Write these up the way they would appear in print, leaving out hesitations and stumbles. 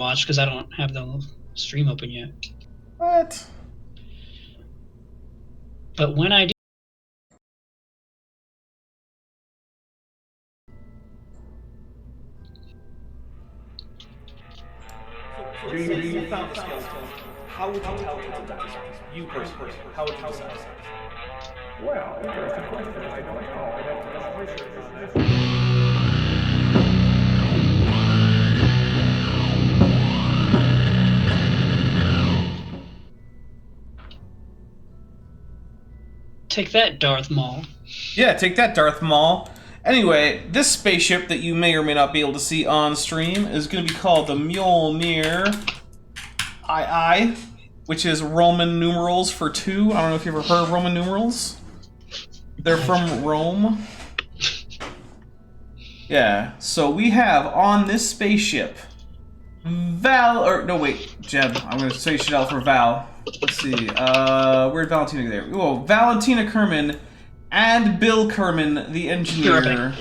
watch because I don't have the stream open yet. What? But when I do, You found a skeleton. How would you tell it's a dinosaur? You personally, how would you decide? Well, interesting question. I don't know. I'd have to do some research on this. take that, Darth Maul. Yeah, take that, Darth Maul. Anyway, this spaceship that you may or may not be able to see on stream is going to be called the Mjolnir II, which is Roman numerals for 2. I don't know if you've ever heard of Roman numerals. They're from Rome. Yeah, so we have on this spaceship Jeb, I'm going to say shit out for Val. Let's see, where'd Valentina go there? Oh, Valentina Kerman and Bill Kerman, the engineer.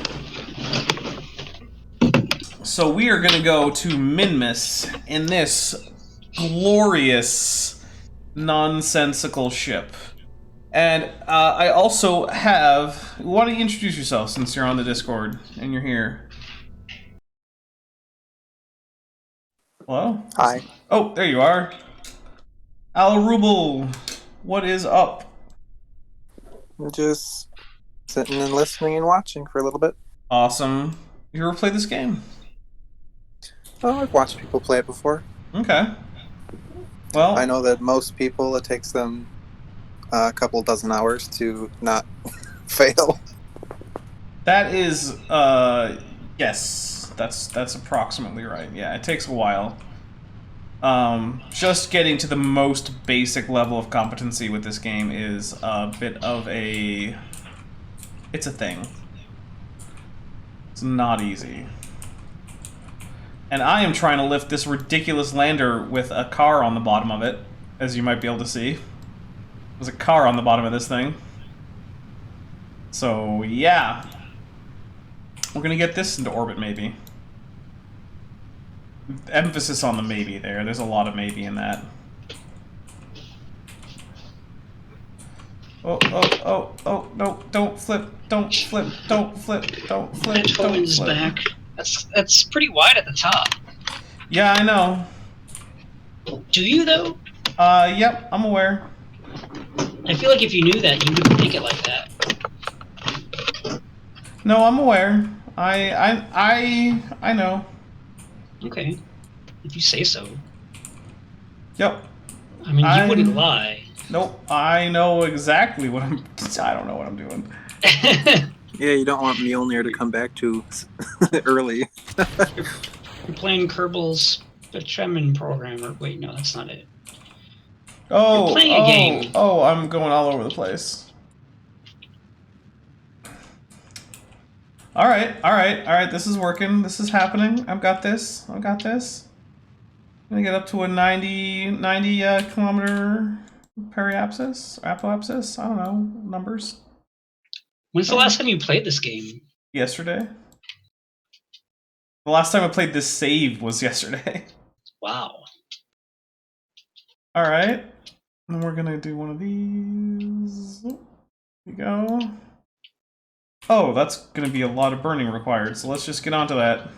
So we are gonna go to Minmus in this glorious, nonsensical ship. And I also have... Why don't you introduce yourself since you're on the Discord and you're here? Hello? Hi. Oh, there you are. Al Rubel, what is up? I'm just sitting and listening and watching for a little bit. Awesome. You ever played this game? Oh, I've watched people play it before. Okay. Well, I know that most people, it takes them a couple dozen hours to not fail. that is, yes, that's approximately right. Yeah, it takes a while. Just getting to the most basic level of competency with this game is a bit of a... It's a thing. It's not easy. And I am trying to lift this ridiculous lander with a car on the bottom of it, as you might be able to see. There's a car on the bottom of this thing. So, yeah. We're gonna get this into orbit, maybe. Emphasis on the maybe there. There's a lot of maybe in that. Oh, no, don't flip, don't flip, don't flip, don't flip, That don't is flip. back. That's pretty wide at the top. Yeah, I know. Do you, though? Yep, I'm aware. I feel like if you knew that, you wouldn't make it like that. No, I'm aware. I know. Okay. If you say so. Yep. I mean, you wouldn't lie. Nope, I know exactly what I'm... I don't know what I'm doing. Yeah, you don't want Mjolnir to come back too early. You're playing Kerbal's Bechemin program, wait, no, that's not it. Oh, You're playing a game. Oh, I'm going all over the place. Alright, this is working, this is happening. I've got this. I'm gonna get up to a 90 kilometer periapsis, apoapsis, I don't know, numbers. When's the last time you played this game? Yesterday. The last time I played this save was yesterday. Wow. Alright. And we're gonna do one of these. Here we go. Oh, that's gonna be a lot of burning required, so let's just get onto that.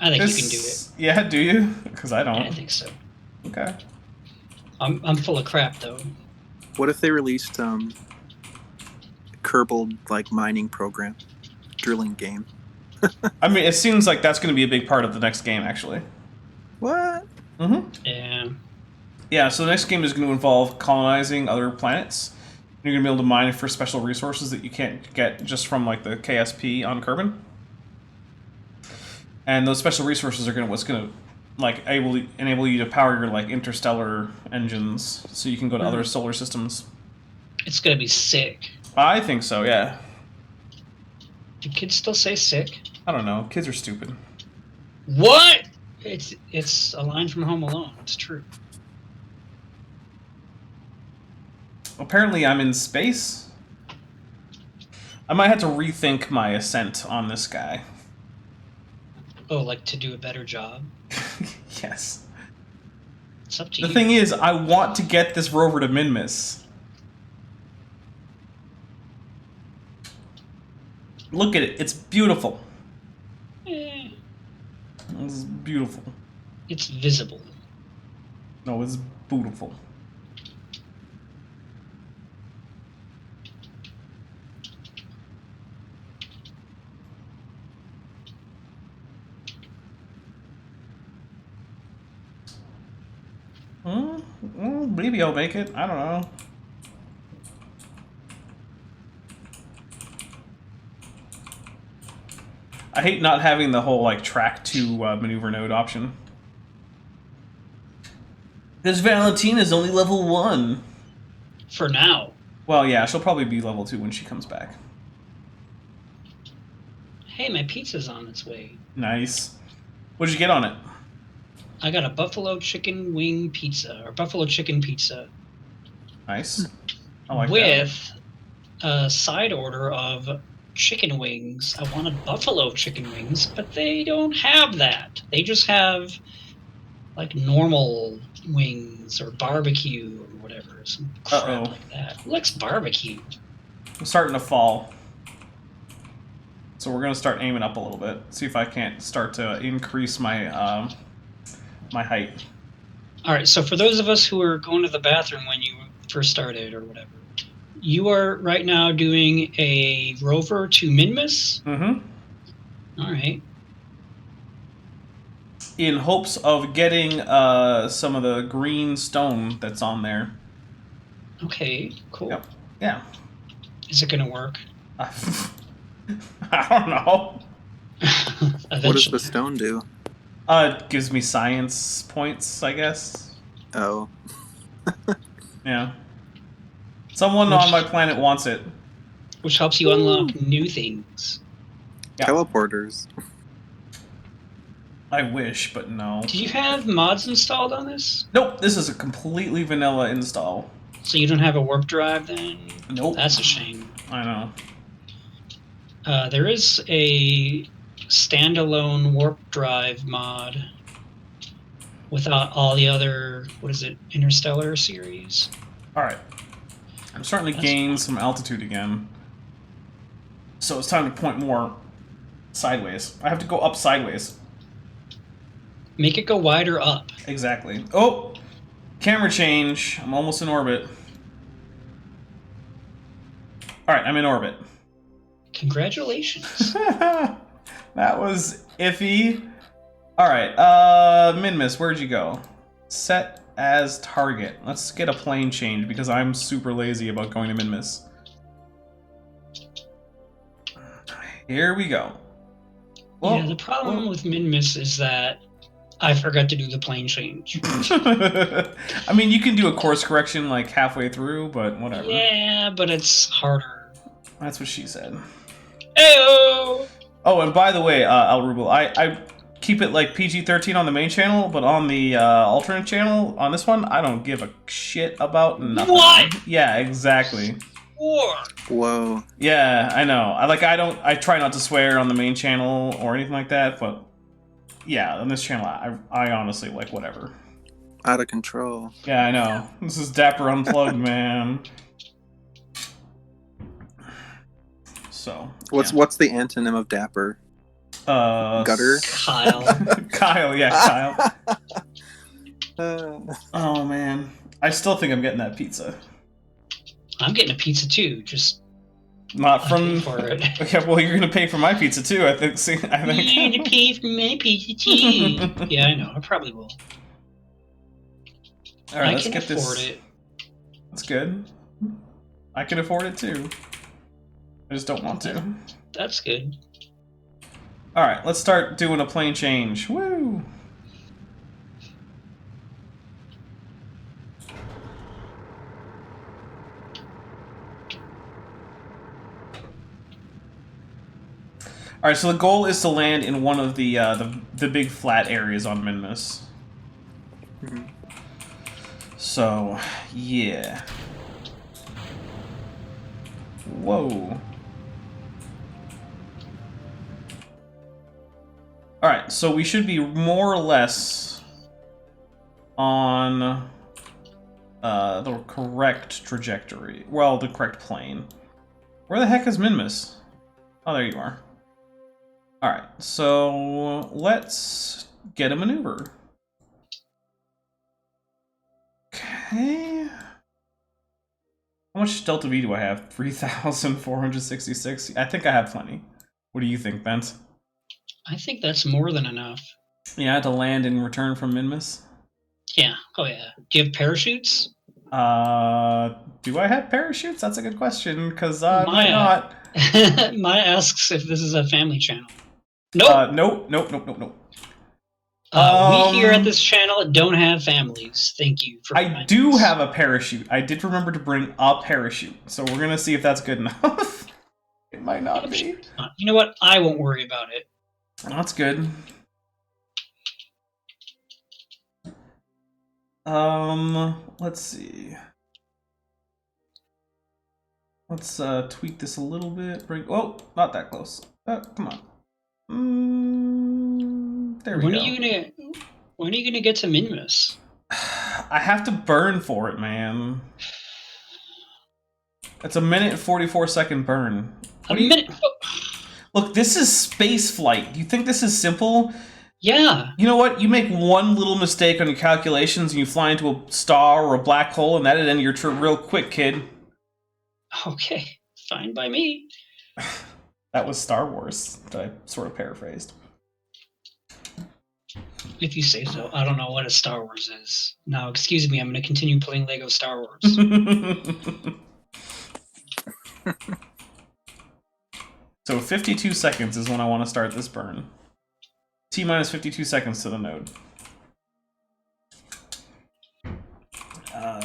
I think you can do it. Yeah, do you? Because I don't. Yeah, I think so. Okay. I'm full of crap, though. What if they released Kerbal like mining program, drilling game? I mean, it seems like that's going to be a big part of the next game, actually. What? Mm-hmm. Yeah. Yeah, so the next game is going to involve colonizing other planets. You're going to be able to mine for special resources that you can't get just from, like, the KSP on Kerbin. And those special resources are what's going to, like, enable you to power your, like, interstellar engines so you can go to other solar systems. It's gonna be sick. I think so, yeah. Do kids still say sick? I don't know. Kids are stupid. What? It's a line from Home Alone. It's true. Apparently I'm in space. I might have to rethink my ascent on this guy. Oh, like to do a better job? Yes. It's up to The you. thing is, I want to get this rover to Minmus. Look at it. It's beautiful. Eh, It's beautiful. it's visible. No, it's beautiful. Maybe I'll make it. I don't know. I hate not having the whole like track 2 maneuver node option. Because Valentina's only level 1. For now. Well, yeah, she'll probably be level 2 when she comes back. Hey, my pizza's on its way. Nice. What'd you get on it? I got a buffalo chicken wing pizza, or buffalo chicken pizza, Nice. I like that. with a side order of chicken wings. I wanted buffalo chicken wings, but they don't have that. They just have like normal wings or barbecue or whatever, some crap Uh-oh. like that. Looks barbecue. I'm starting to fall. So we're gonna start aiming up a little bit. See if I can't start to increase my my height. All right, so for those of us who were going to the bathroom when you first started or whatever, you are right now doing a rover to Minmus? Mm-hmm. All right. In hopes of getting some of the green stone that's on there. Okay, cool. Yep. Yeah. Is it going to work? I don't know. What does the stone do? It gives me science points, I guess. Oh. Yeah. Someone on my planet wants it. Which helps you unlock new things. Yeah. Teleporters. I wish, but no. Do you have mods installed on this? Nope, this is a completely vanilla install. So you don't have a warp drive then? Nope. That's a shame. I know. There is a standalone warp drive mod without all the other, what is it, Interstellar series? Alright. I'm starting to gain some altitude again. So it's time to point more sideways. I have to go up sideways. Make it go wider up. Exactly. Oh! Camera change. I'm almost in orbit. Alright, I'm in orbit. Congratulations. That was iffy. Alright, Minmus, where'd you go? Set as target. Let's get a plane change because I'm super lazy about going to Minmus. Here we go. Yeah, the problem with Minmus is that I forgot to do the plane change. I mean, you can do a course correction like halfway through, but whatever. Yeah, but it's harder. That's what she said. Ayo! Oh, and by the way, Al Rubel, I keep it like PG-13 on the main channel, but on the alternate channel, on this one, I don't give a shit about nothing. What? Yeah, exactly. War. Whoa. Yeah, I know. I try not to swear on the main channel or anything like that, but yeah, on this channel, I honestly like whatever. Out of control. Yeah, I know. This is Dapper Unplugged, man. So What's the antonym of dapper? Gutter? Kyle. Kyle, yeah, Kyle. Uh, Oh man, I still think I'm getting that pizza. I'm getting a pizza too, just Not I'll from. pay for it. Okay, well, you're gonna pay for my pizza too. I think. See, I You need to think. pay for my pizza too. Yeah, I know. I probably will. All right, I let's can get afford this. it. That's good. I can afford it too. I just don't want to. That's good. All right, let's start doing a plane change. Woo! All right, so the goal is to land in one of the big flat areas on Minmus. Mhm. So, yeah. Whoa. Alright, so we should be more or less on the correct trajectory. Well, the correct plane. Where the heck is Minmus? Oh, there you are. Alright, so let's get a maneuver. Okay. How much Delta V do I have? 3,466? I think I have plenty. What do you think, Bent? I think that's more than enough. Yeah, I had to land in return from Minmus. Yeah. Oh yeah. Do you have parachutes? Do I have parachutes? That's a good question, because I might Maya. not. Maya asks if this is a family channel. Nope. Nope. We here at this channel don't have families. Thank you for I do have a parachute. I did remember to bring a parachute, so we're gonna see if that's good enough. It might not be. You know what? I won't worry about it. That's good. Let's see. Let's tweak this a little bit. Oh, not that close. Come on. There we go. When are you gonna get to Minmus? I have to burn for it, man. It's a 1 minute and 44-second burn. Minute? Look, this is space flight. Do you think this is simple? Yeah. You know what? You make one little mistake on your calculations and you fly into a star or a black hole, and that'd end your trip real quick, kid. Okay, fine by me. That was Star Wars that I sort of paraphrased. If you say so. I don't know what a Star Wars is. Now, excuse me, I'm going to continue playing Lego Star Wars. So 52 seconds is when I want to start this burn. T minus 52 seconds to the node.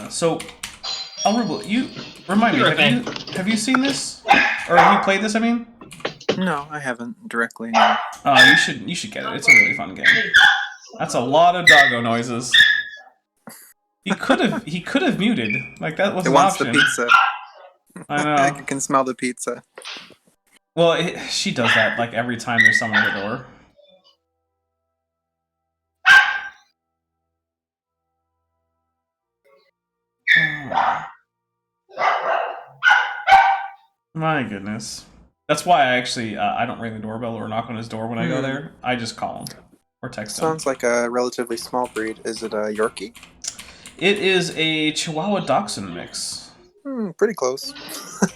So, Elrubble, you remind me, have you seen this? Or have you played this, I mean? No, I haven't directly. No. Oh, you should get it. It's a really fun game. That's a lot of doggo noises. He could have muted. Like, that was an option. It wants the pizza. I know. I can smell the pizza. Well, she does that like every time there's someone at the door. My goodness. That's why I actually I don't ring the doorbell or knock on his door when I go there. I just call him or text him. Sounds like a relatively small breed. Is it a Yorkie? It is a Chihuahua Dachshund mix. Pretty close.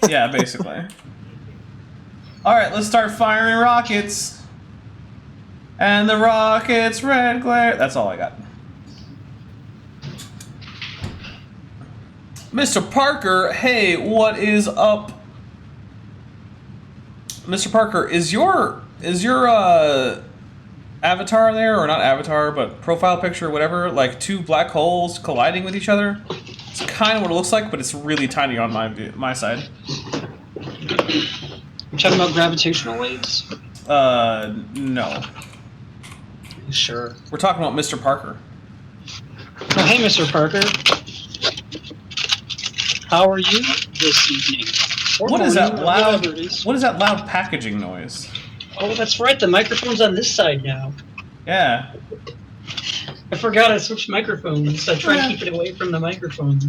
Yeah, basically. Alright, let's start firing rockets. And the rockets red glare. That's all I got. Mr. Parker, hey, what is up? Mr. Parker, is your avatar there, or not avatar, but profile picture, whatever, like two black holes colliding with each other? It's kind of what it looks like, but it's really tiny on my side. You're talking about gravitational waves? No. Sure. We're talking about Mr. Parker. Oh, hey, Mr. Parker. How are you this evening? What is that loud? What is that loud packaging noise? Oh, that's right. The microphone's on this side now. Yeah. I forgot I switched microphones. I tried to keep it away from the microphone.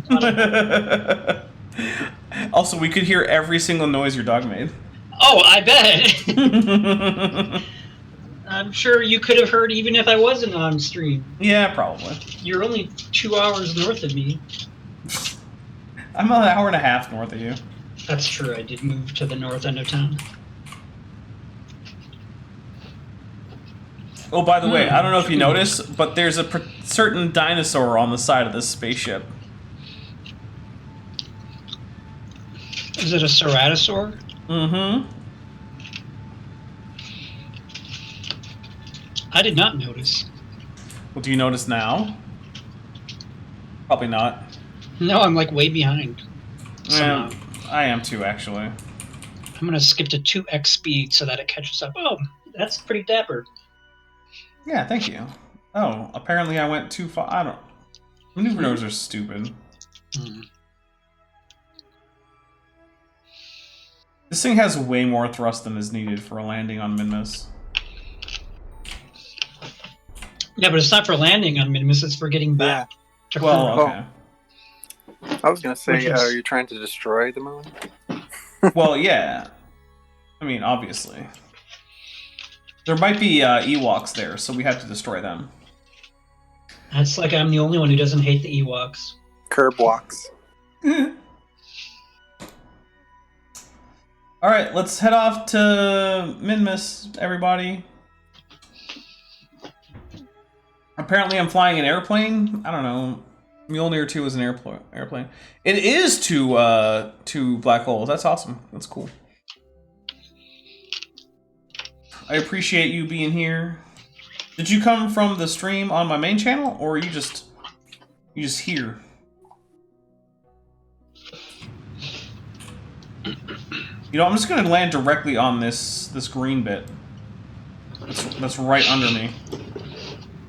Also, we could hear every single noise your dog made. Oh, I bet. I'm sure you could have heard even if I wasn't on stream. Yeah, probably. You're only 2 hours north of me. I'm an hour and a half north of you. That's true. I did move to the north end of town. Oh, by the way, I don't know if you noticed, but there's a certain dinosaur on the side of this spaceship. Is it a ceratosaur? Mm-hmm. I did not notice. Well, do you notice now? Probably not. No, I'm like way behind. Yeah, I am too, actually. I'm gonna skip to 2x speed so that it catches up. Oh, that's pretty dapper. Yeah, thank you. Oh, apparently I went too far. I don't... Maneuver nodes are stupid. This thing has way more thrust than is needed for a landing on Minmus. Yeah, but it's not for landing on Minimus, it's for getting back to Well, Kerbal. okay. I was gonna say, Which is- are you trying to destroy the moon? Well, yeah. I mean, obviously. There might be Ewoks there, so we have to destroy them. That's like I'm the only one who doesn't hate the Ewoks. Curb walks. Alright, let's head off to Minmus, everybody. Apparently I'm flying an airplane. I don't know. Mjolnir 2 is an airplane. It is two black holes. That's awesome. That's cool. I appreciate you being here. Did you come from the stream on my main channel, or are you just here? You know, I'm just gonna land directly on this green bit. That's right under me.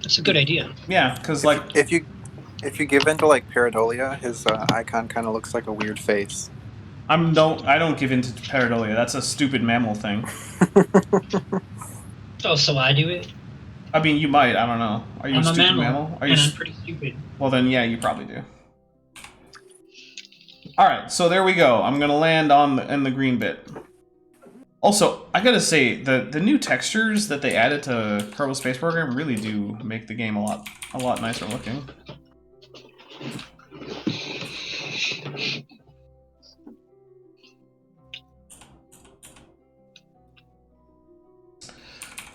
That's a good idea. Yeah, because like If you give in to like Paradolia, his icon kind of looks like a weird face. I don't give in to pareidolia. That's a stupid mammal thing. Oh, so I do it? I mean, you might. I don't know. Are you I'm a a stupid mammal, mammal? Are you? and I'm pretty stupid. Well, then, yeah, you probably do. All right, so there we go. I'm gonna land in the green bit. Also, I gotta say the new textures that they added to Kerbal Space Program really do make the game a lot nicer looking.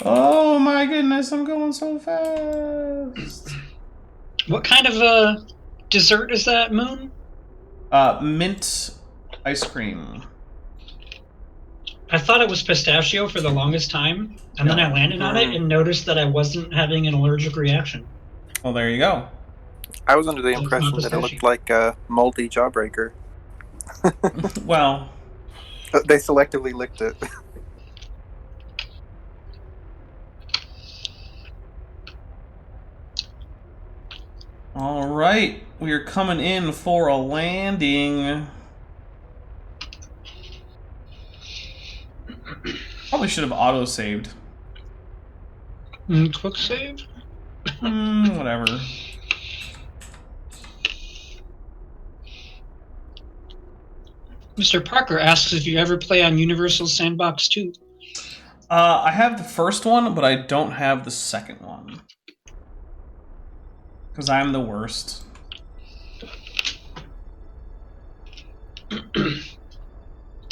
Oh my goodness, I'm going so fast. What kind of a dessert is that, Moon? Mint ice cream. I thought it was pistachio for the longest time, and then I landed on it and noticed that I wasn't having an allergic reaction. Well, there you go. I was under the It's not impression that it looked pistachio. like a moldy jawbreaker. Well, They selectively licked it. all right. We are coming in for a landing. Probably should have auto-saved. Quick save? Whatever. Mr. Parker asks if you ever play on Universal Sandbox 2. I have the first one, but I don't have the second one. Because I'm the worst.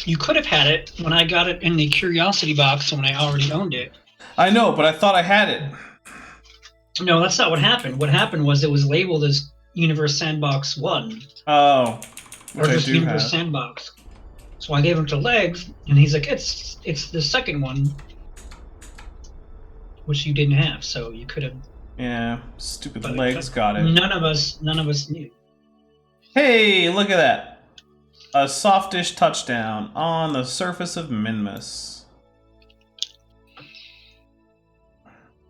You could have had it when I got it in the Curiosity box when I already owned it. I know, but I thought I had it. No, that's not what happened. What happened was it was labeled as Universe Sandbox 1. Oh. Or Which I just do Universe have. Sandbox. So I gave him to Legs, and he's like, it's the second one, which you didn't have, so you could have. Yeah, stupid But legs got it. None of us knew. Hey, look at that. A softish touchdown on the surface of Minmus.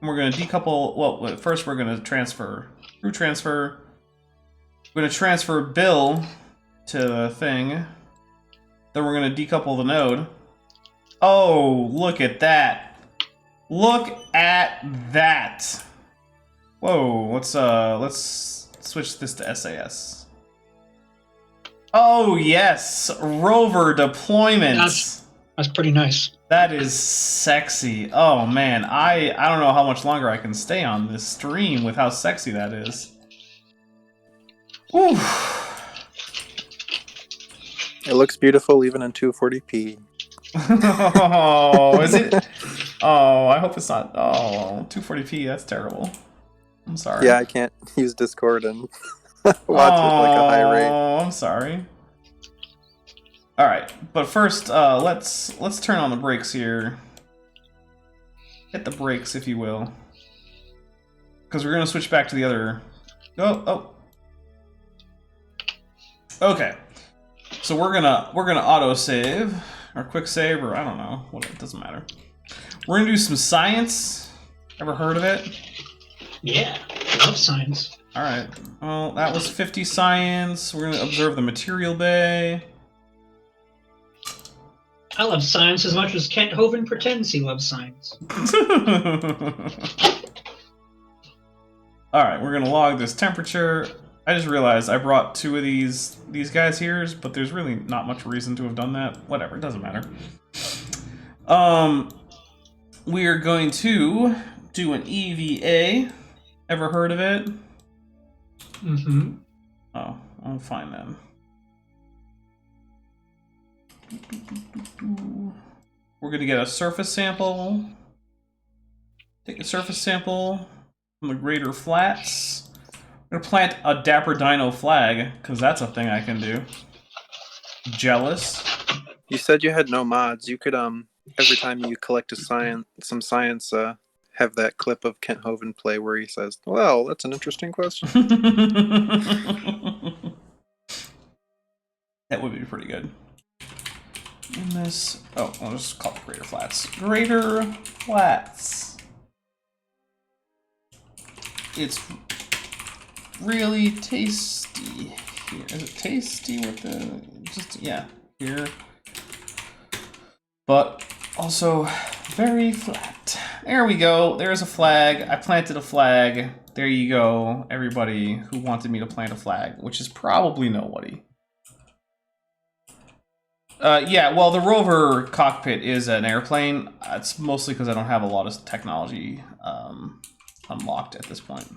We're going to decouple. Well, first we're going to transfer. Crew transfer. We're going to transfer Bill to the thing. Then we're going to decouple the node. Oh, look at that. Look at that. Whoa, let's switch this to SAS. Oh yes, rover deployments. That's pretty nice. That is sexy. Oh man, I don't know how much longer I can stay on this stream with how sexy that is. Whew. It looks beautiful even in 240p. Oh, is it? Oh, I hope it's not. Oh, 240p, that's terrible. I'm sorry. Yeah, I can't use Discord and watch it like a high rate. Oh, I'm sorry. All right, but first, let's turn on the brakes here. Hit the brakes, if you will, because we're gonna switch back to the other. Oh. Okay, so we're gonna auto save or quick save or I don't know what. It doesn't matter. We're gonna do some science. Ever heard of it? Yeah, I love science. All right. Well, that was 50 science. We're gonna observe the material bay. I love science as much as Kent Hovind pretends he loves science. All right, we're gonna log this temperature. I just realized I brought 2 of these guys here, but there's really not much reason to have done that. Whatever, it doesn't matter. We are going to do an EVA. Ever heard of it? Mm-hmm. Oh, I'll find them. We're going to get a surface sample. Take a surface sample from the Greater Flats. I'm going to plant a Dapper Dino flag, because that's a thing I can do. Jealous. You said you had no mods. You could every time you collect some science, have that clip of Kent Hovind play where he says, "Well, that's an interesting question." That would be pretty good. In this, oh, I'll just call it Greater Flats. Greater Flats. It's really tasty here. Is it tasty with the yeah, here. But also very flat. There we go. There's a flag. I planted a flag. There you go, everybody who wanted me to plant a flag, which is probably nobody. Yeah, well, the rover cockpit is an airplane. It's mostly because I don't have a lot of technology unlocked at this point.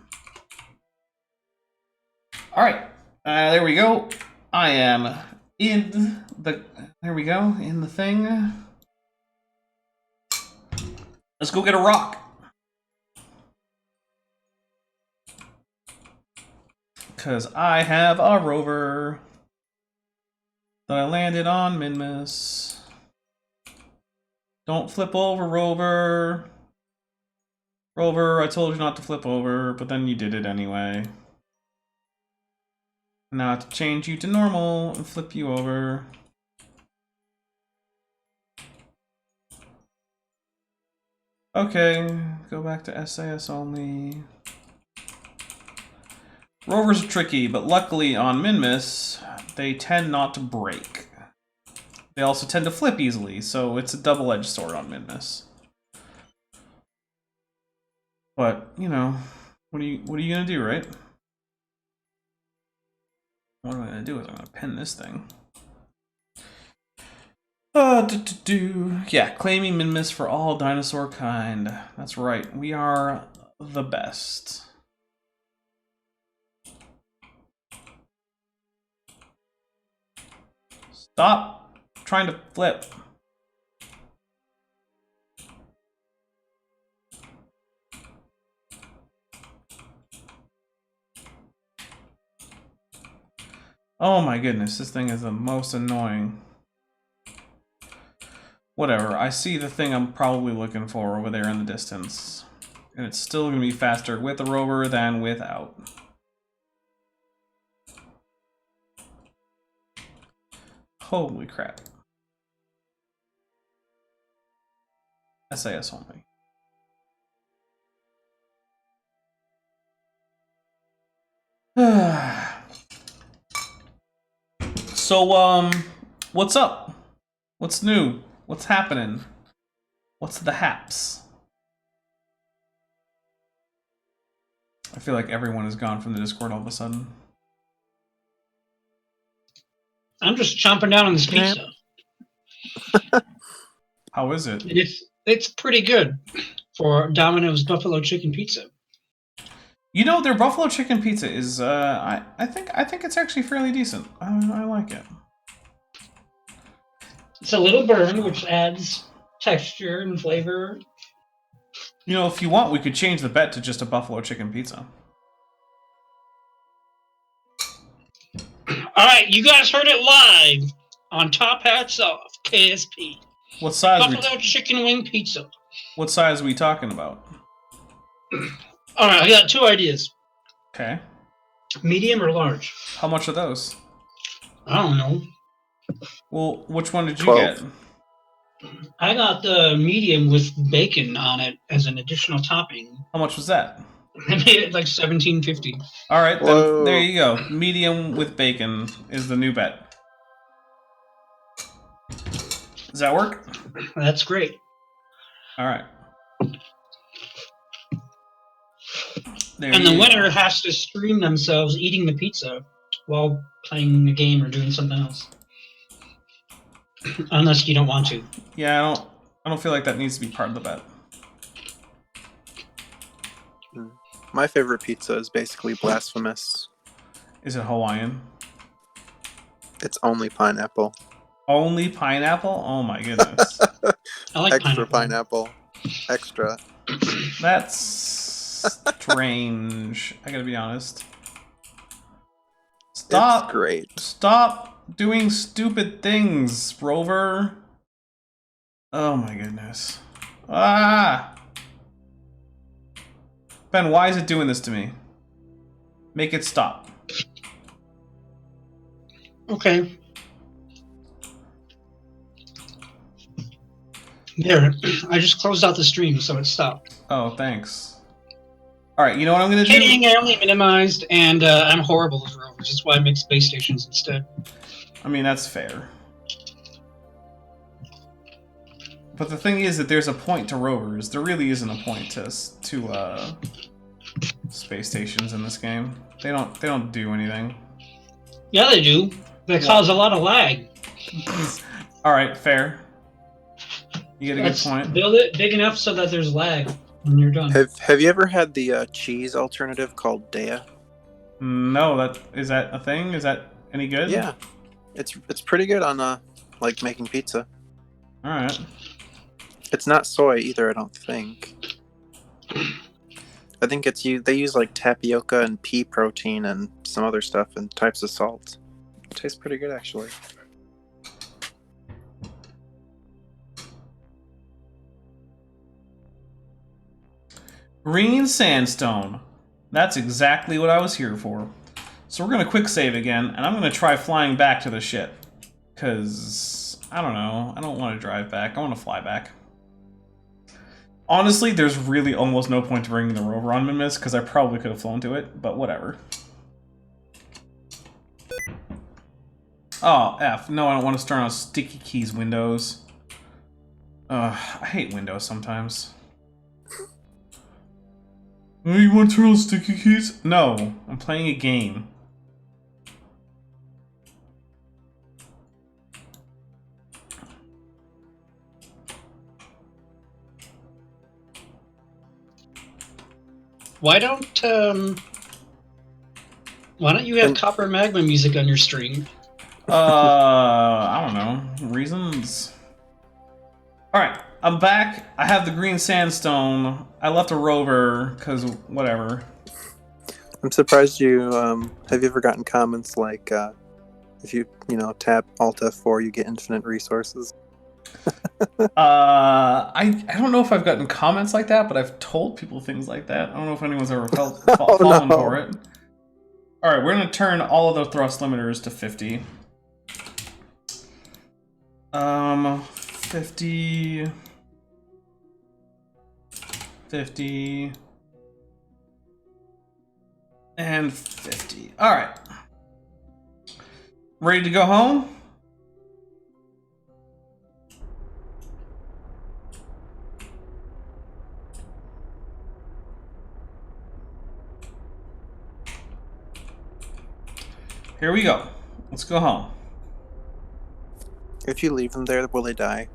All right, there we go. I am in the. There we go, in the thing. Let's go get a rock. Because I have a rover that I landed on Minmus. Don't flip over, rover. Rover, I told you not to flip over, but then you did it anyway. Now I have to change you to normal and flip you over. Okay, go back to SAS only. Rovers are tricky, but luckily on Minmus, they tend not to break. They also tend to flip easily, so it's a double-edged sword on Minmus. But, you know, what are you gonna do, right? What I'm gonna do is I'm gonna pin this thing. Yeah, claiming Minmus for all dinosaur kind. That's right, we are the best. Stop trying to flip. Oh my goodness, this thing is the most annoying. Whatever, I see the thing I'm probably looking for over there in the distance. And it's still going to be faster with the rover than without. Holy crap. SAS only. So, what's up? What's new? What's happening? What's the haps? I feel like everyone is gone from the Discord all of a sudden. I'm just chomping down on this pizza. How is it? It's pretty good for Domino's Buffalo Chicken Pizza. You know, their buffalo chicken pizza is I think it's actually fairly decent. I like it. It's a little burn, which adds texture and flavor. You know, if you want, we could change the bet to just a buffalo chicken pizza. All right, you guys heard it live on Top Hats Off, KSP. What size? Buffalo chicken wing pizza. What size are we talking about? All right, I got 2 ideas. Okay. Medium or large? How much are those? I don't know. Well, which one did you 12. get? I got the medium with bacon on it as an additional topping. How much was that? I made it like $17.50. All right, Whoa. then there you go. Medium with bacon is the new bet. Does that work? That's great. All right. There And the you winner go. has to stream themselves eating the pizza while playing a game or doing something else. Unless you don't want to. Yeah, I don't feel like that needs to be part of the bet. My favorite pizza is basically blasphemous. Is it Hawaiian? It's only pineapple. Only pineapple? Oh my goodness. I like Extra pineapple. Extra. That's strange. I gotta be honest. It's great. Stop doing stupid things, Rover. Oh my goodness. Ah! Ben, why is it doing this to me? Make it stop. Okay. There. I just closed out the stream, so it stopped. Oh, thanks. Alright, you know what I'm gonna do? Kidding, I only minimized, and I'm horrible with rovers. That's why I make space stations instead. I mean, that's fair. But the thing is that there's a point to rovers. There really isn't a point to space stations in this game. They don't do anything. Yeah, they do. They cause a lot of lag. Alright, fair. You get a Let's good point. build it big enough so that there's lag when you're done. Have you ever had the cheese alternative called Dea? No, is that a thing? Is that any good? Yeah, it's pretty good on like making pizza. All right. It's not soy either, I don't think. I think they use like tapioca and pea protein and some other stuff and types of salt. It tastes pretty good actually. Green sandstone. That's exactly what I was here for. So we're gonna quick save again, and I'm gonna try flying back to the ship. Cause I don't know. I don't want to drive back. I want to fly back. Honestly, there's really almost no point to bringing the rover on Mimis, because I probably could have flown to it, but whatever. Oh, F. No, I don't want to start on sticky keys Windows. I hate Windows sometimes. Oh, you want to turn on sticky keys? No, I'm playing a game. Why don't you have copper magma music on your stream? I don't know. Reasons? Alright, I'm back. I have the green sandstone. I left a rover, because whatever. I'm surprised you, have you ever gotten comments like, if you tap Alt F4, you get infinite resources? I don't know if I've gotten comments like that, but I've told people things like that. I don't know if anyone's ever fallen for it. Alright, we're going to turn all of the thrust limiters to 50. 50... 50... and 50. Alright. Ready to go home? Here we go. Let's go home. If you leave them there, will they die?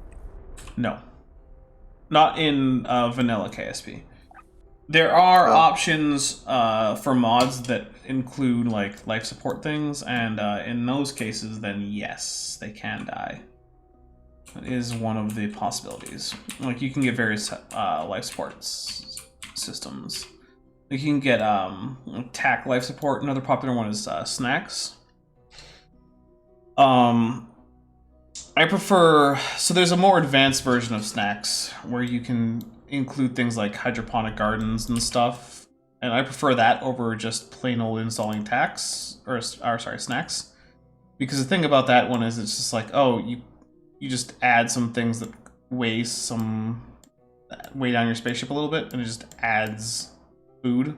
No. Not in vanilla KSP. There are options for mods that include like life support things, and in those cases, then yes, they can die. That is one of the possibilities. Like you can get various life support systems. Like you can get TAC life support. Another popular one is snacks. I prefer, so there's a more advanced version of snacks where you can include things like hydroponic gardens and stuff, and I prefer that over just plain old installing snacks, because the thing about that one is it's just like, oh, you just add some things that weigh down your spaceship a little bit, and it just adds food.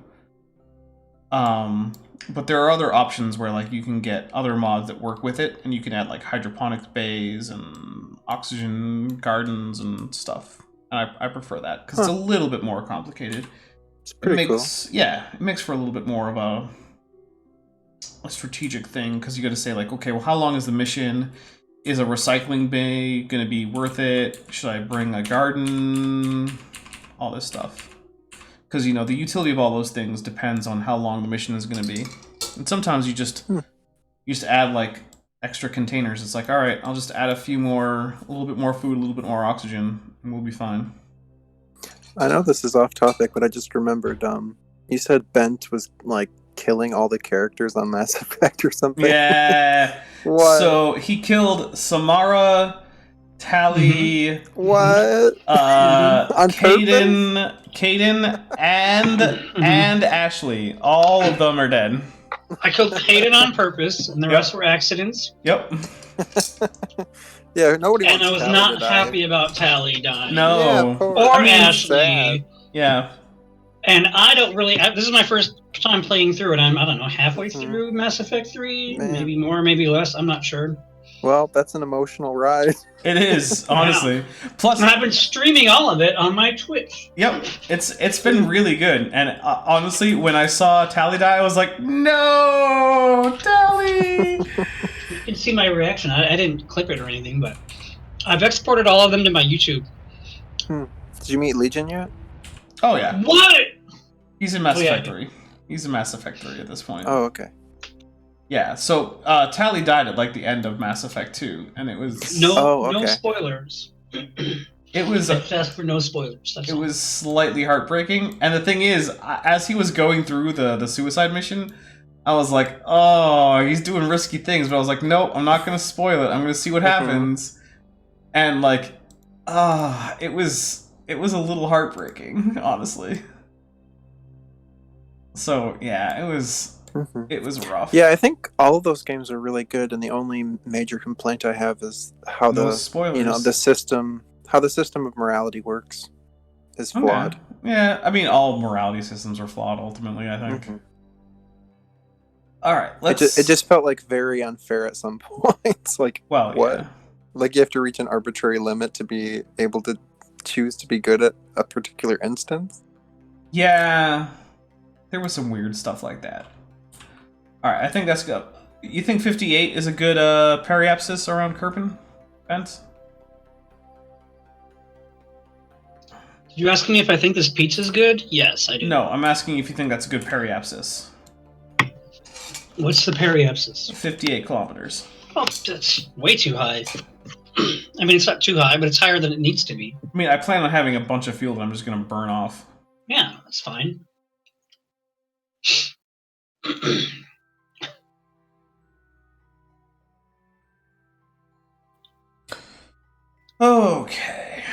But there are other options where like you can get other mods that work with it, and you can add like hydroponic bays and oxygen gardens and stuff. And I prefer that because it's a little bit more complicated. It's it pretty cool. makes for a little bit more of a strategic thing, because you got to say like, okay, well, how long is the mission? Is a recycling bay going to be worth it? Should I bring a garden? All this stuff. Because, you know, the utility of all those things depends on how long the mission is going to be. And sometimes you just add, like, extra containers. It's like, all right, I'll just add a little bit more food, a little bit more oxygen, and we'll be fine. I know this is off topic, but I just remembered, you said Bent was, like, killing all the characters on Mass Effect or something. Yeah. What? So he killed Samara, Tally, What? On Caden, and Ashley. All of them are dead. I killed Hayden on purpose, and the rest were accidents. Yep. Yeah, nobody And wants I was Tally not to die. happy about Tally dying. No. Yeah, poor- Or I mean, Ashley. sad. Yeah. And I don't really. This is my first time playing through it. I don't know, halfway through Mass Effect 3, Man. maybe more, maybe less. I'm not sure. Well, that's an emotional ride. It is, honestly. Plus, And I've been streaming all of it on my Twitch. yep, it's been really good. And honestly, when I saw Tally die, I was like, no, Tally. You can see my reaction. I didn't clip it or anything, but I've exported all of them to my YouTube. Did you meet Legion yet? Oh yeah, What? he's in Mass yeah, Effect 3. He's in Mass Effect 3 at this point. Oh, okay. Yeah, so Tally died at like the end of Mass Effect 2, and it was No okay. spoilers. it was I asked for no spoilers. That's it all. was slightly heartbreaking. And the thing is, as he was going through the suicide mission, I was like, oh, he's doing risky things, but I was like, nope, I'm not gonna spoil it. I'm gonna see what happens. And like, it was a little heartbreaking, honestly. So yeah, it was rough. Yeah, I think all of those games are really good, and the only major complaint I have is how No the spoilers. the system of morality works is flawed. Okay. Yeah, I mean, all morality systems are flawed ultimately, I think. Mhm. All right, let's. It just felt like very unfair at some points. Like, well, what? yeah. Like you have to reach an arbitrary limit to be able to choose to be good at a particular instance. Yeah, there was some weird stuff like that. All right, I think that's good. You think 58 is a good periapsis around Kerbal, Bent? Did you ask me if I think this pizza's good? Yes, I do. No, I'm asking if you think that's a good periapsis. What's the periapsis? 58 kilometers. Oh, that's way too high. I mean, it's not too high, but it's higher than it needs to be. I mean, I plan on having a bunch of fuel that I'm just going to burn off. Yeah, that's fine. Okay.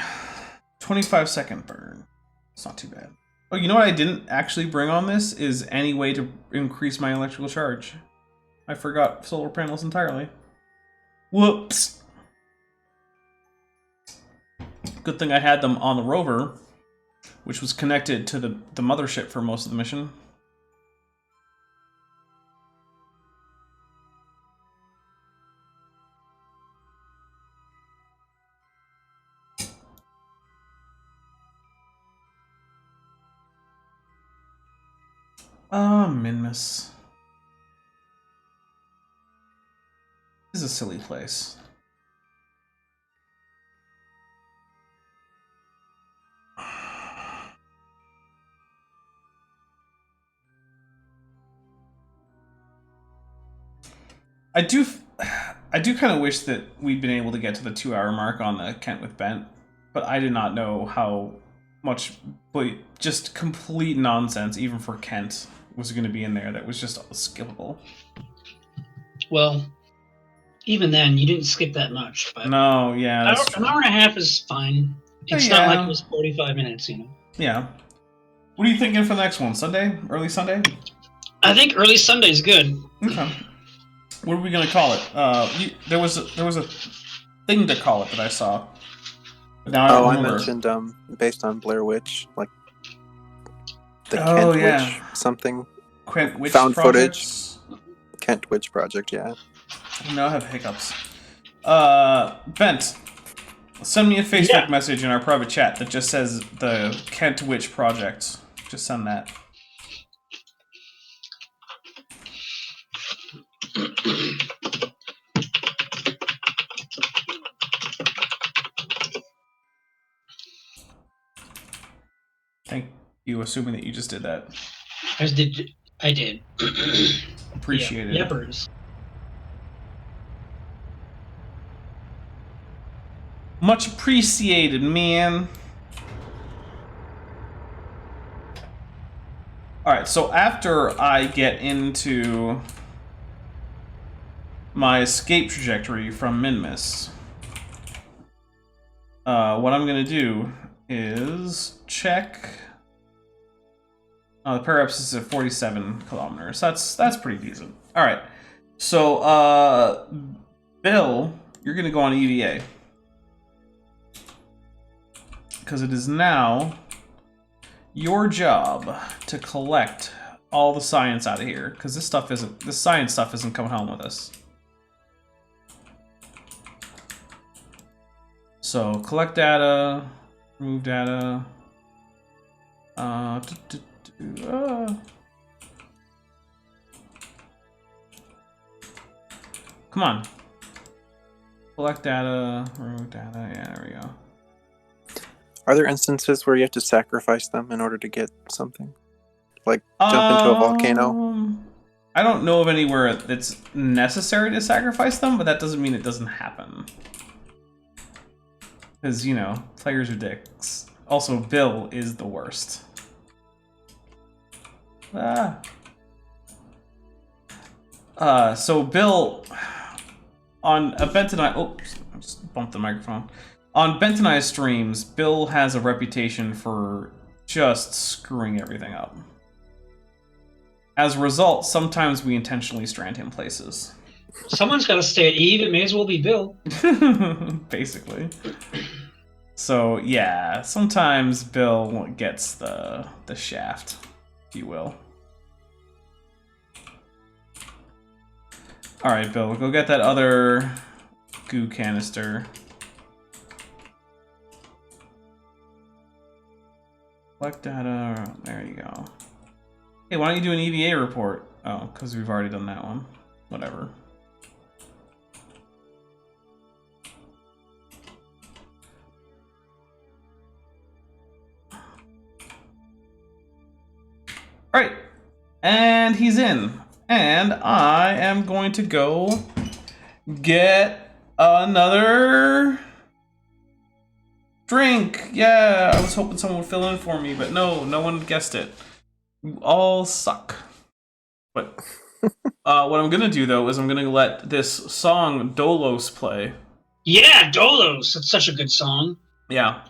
25-second burn. It's not too bad. Oh, you know what I didn't actually bring on this is any way to increase my electrical charge. I forgot solar panels entirely. Whoops. Good thing I had them on the rover, which was connected to the mothership for most of the mission. Minmus. This is a silly place. I do kind of wish that we'd been able to get to the 2-hour mark on the Kent with Bent, but I did not know how much, just complete nonsense, even for Kent, was going to be in there that was just skippable. Well, even then, you didn't skip that much. But No, yeah, that's an hour and a half is fine. It's Yeah. not like it was 45 minutes, you know. Yeah. What are you thinking for the next one? Sunday? Early Sunday? I think early Sunday's good. Okay. What are we gonna call it? There was a thing to call it that I saw. But now I don't I remember. mentioned based on Blair Witch, like the Oh, Kent yeah. Witch something. Quint Witch Found projects? Kent Witch Project, yeah. Now I have hiccups. Bent, send me a Facebook message in our private chat that just says the Kent Witch Project. Just send that. Thank you, assuming that you just did that. I did. Appreciate Yeah, it. Yepers. Much appreciated, man. Alright, so after I get into my escape trajectory from Minmus, what I'm going to do is check... the periapsis is at 47 kilometers. That's pretty decent. Alright, so, Bill, you're going to go on EVA. Because it is now your job to collect all the science out of here, because this science stuff isn't coming home with us. So collect data, remove data. Come on. Collect data, remove data. Yeah, there we go. Are there instances where you have to sacrifice them in order to get something? Like jump into a volcano? I don't know of anywhere that's necessary to sacrifice them, but that doesn't mean it doesn't happen. Because, you know, players are dicks. Also, Bill is the worst. So Bill, on a Bentonite... Oops, I just bumped the microphone. On Bentonite streams, Bill has a reputation for just screwing everything up. As a result, sometimes we intentionally strand him places. Someone's got to stay at Eve. It may as well be Bill. Basically. So, yeah, sometimes Bill gets the shaft, if you will. Alright, Bill, go get that other goo canister. Collect data, there you go. Hey, why don't you do an EVA report? Oh, because we've already done that one. Whatever. Alright, and he's in. And I am going to go get another drink. Yeah, I was hoping someone would fill in for me, but no one guessed it. You all suck. But what I'm gonna do though is I'm gonna let this song Dolos play. Yeah, Dolos. That's such a good song. Yeah.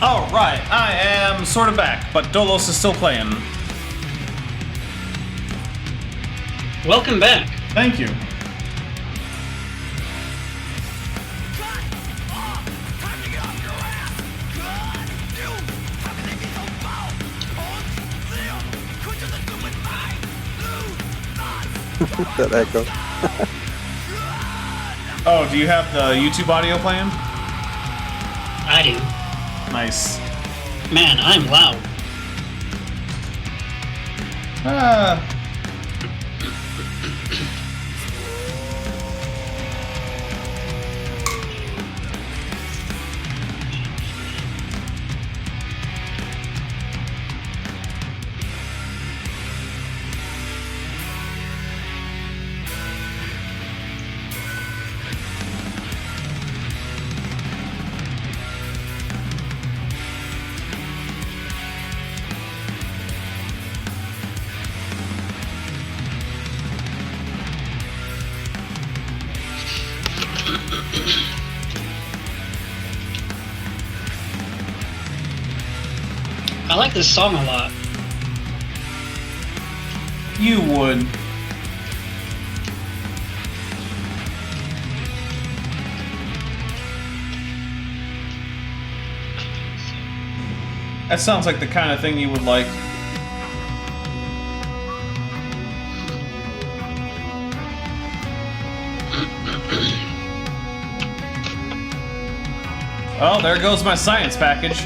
Alright, I am sort of back, but Dolos is still playing. Welcome back. Thank you. That echo. Oh, do you have the YouTube audio playing? I do. Nice. Man, I'm loud. I like this song a lot. You would. That sounds like the kind of thing you would like. Well, there goes my science package.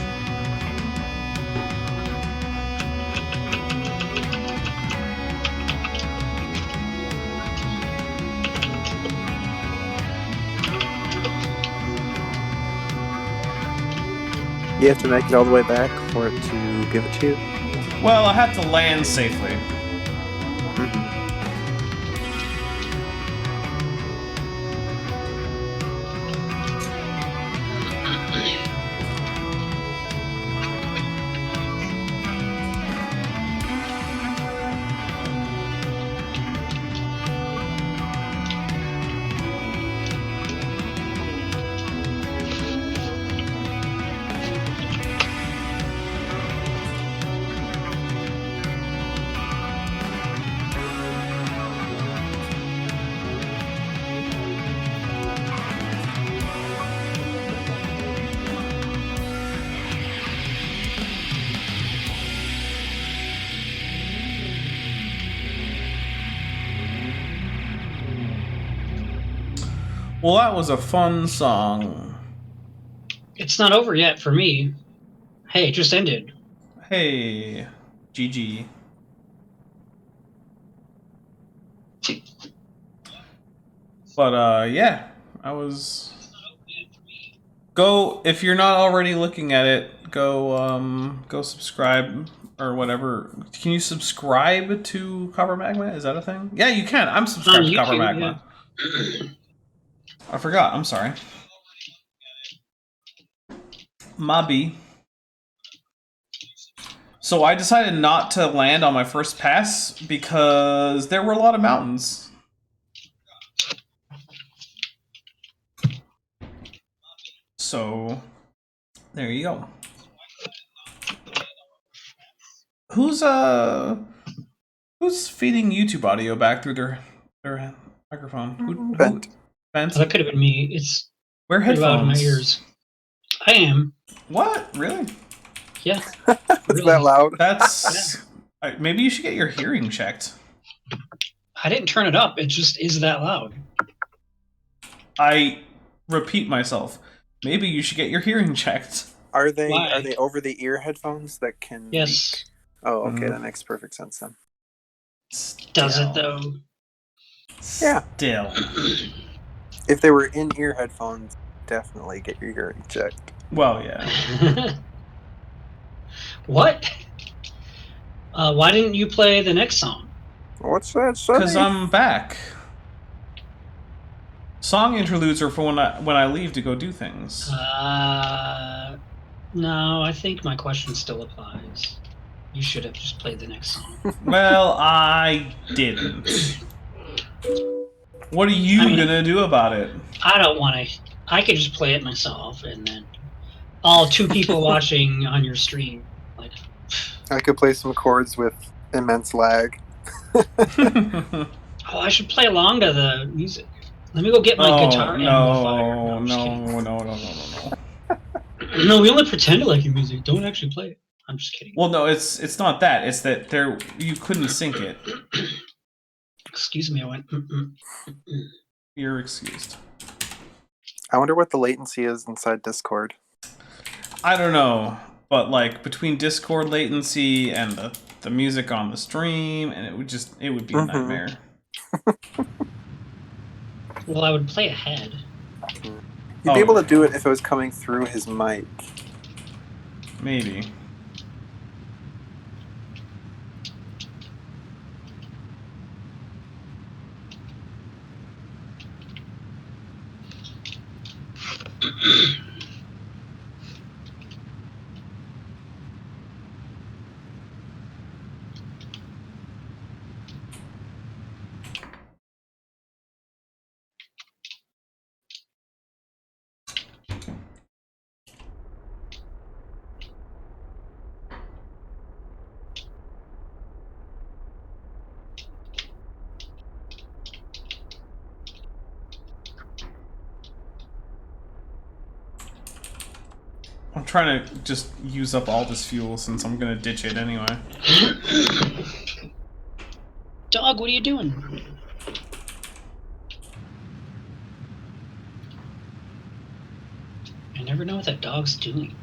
You have to make it all the way back for it to give it to you? Well, I have to land safely. Well, that was a fun song. It's not over yet for me. Hey, it just ended. Hey, GG. But, yeah, I was... Go, if you're not already looking at it, go subscribe or whatever. Can you subscribe to Copper Magma? Is that a thing? Yeah, you can. I'm subscribed to Copper Magma. Yeah. I forgot. I'm sorry. Mobby. So I decided not to land on my first pass because there were a lot of mountains. So there you go. Who's feeding YouTube audio back through their microphone? Vent. Vent? That could have been me. It's Wear pretty loud in my headphones. ears. I am. What? Really? Yeah. It's Really. that loud. That's maybe you should get your hearing checked. I didn't turn it up. It just is that loud. I repeat myself. Maybe you should get your hearing checked. Are they Why? over the ear headphones that can Yes. Oh, okay, Mhm. that makes perfect sense then. Does it though? Yeah. Still. If they were in-ear headphones, definitely get your hearing checked. Well, yeah. What? Why didn't you play the next song? What's that say? Because I'm back. Song interludes are for when I leave to go do things. No, I think my question still applies. You should have just played the next song. Well, I didn't. What are you gonna do about it? I don't want to. I could just play it myself, and then all two people watching on your stream. Like, I could play some chords with immense lag. oh, I should play along to the music. Let me go get my guitar amplifier. No, I'm just kidding. No. No, we only pretend to like your music. Don't actually play it. I'm just kidding. Well, no, it's not that. It's that you couldn't sync it. Excuse me, I went. You're excused. I wonder what the latency is inside Discord. I don't know, but like between Discord latency and the music on the stream, and it would be a nightmare. Well, I would play ahead. You'd be able to do it if it was coming through his mic. Maybe. I'm trying to just use up all this fuel since I'm gonna ditch it anyway. Dog, what are you doing? I never know what that dog's doing.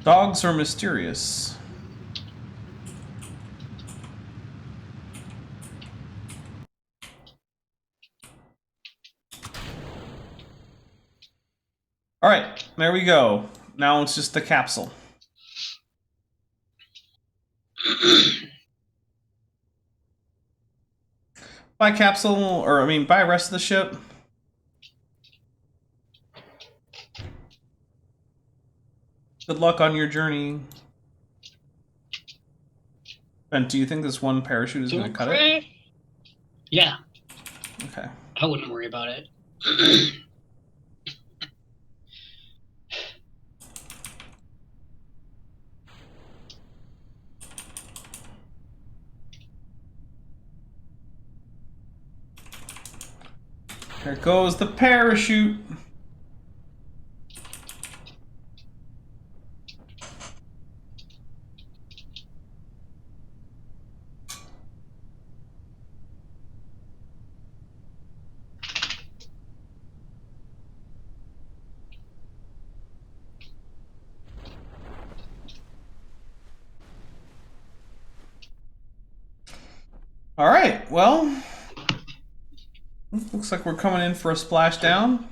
Dogs are mysterious. Alright, there we go. Now it's just the capsule. Bye capsule, or I mean bye rest of the ship. Good luck on your journey. Ben, do you think this one parachute is going to cut it? Yeah. Okay. I wouldn't worry about it. Here goes the parachute. All right, well, looks like we're coming in for a splashdown.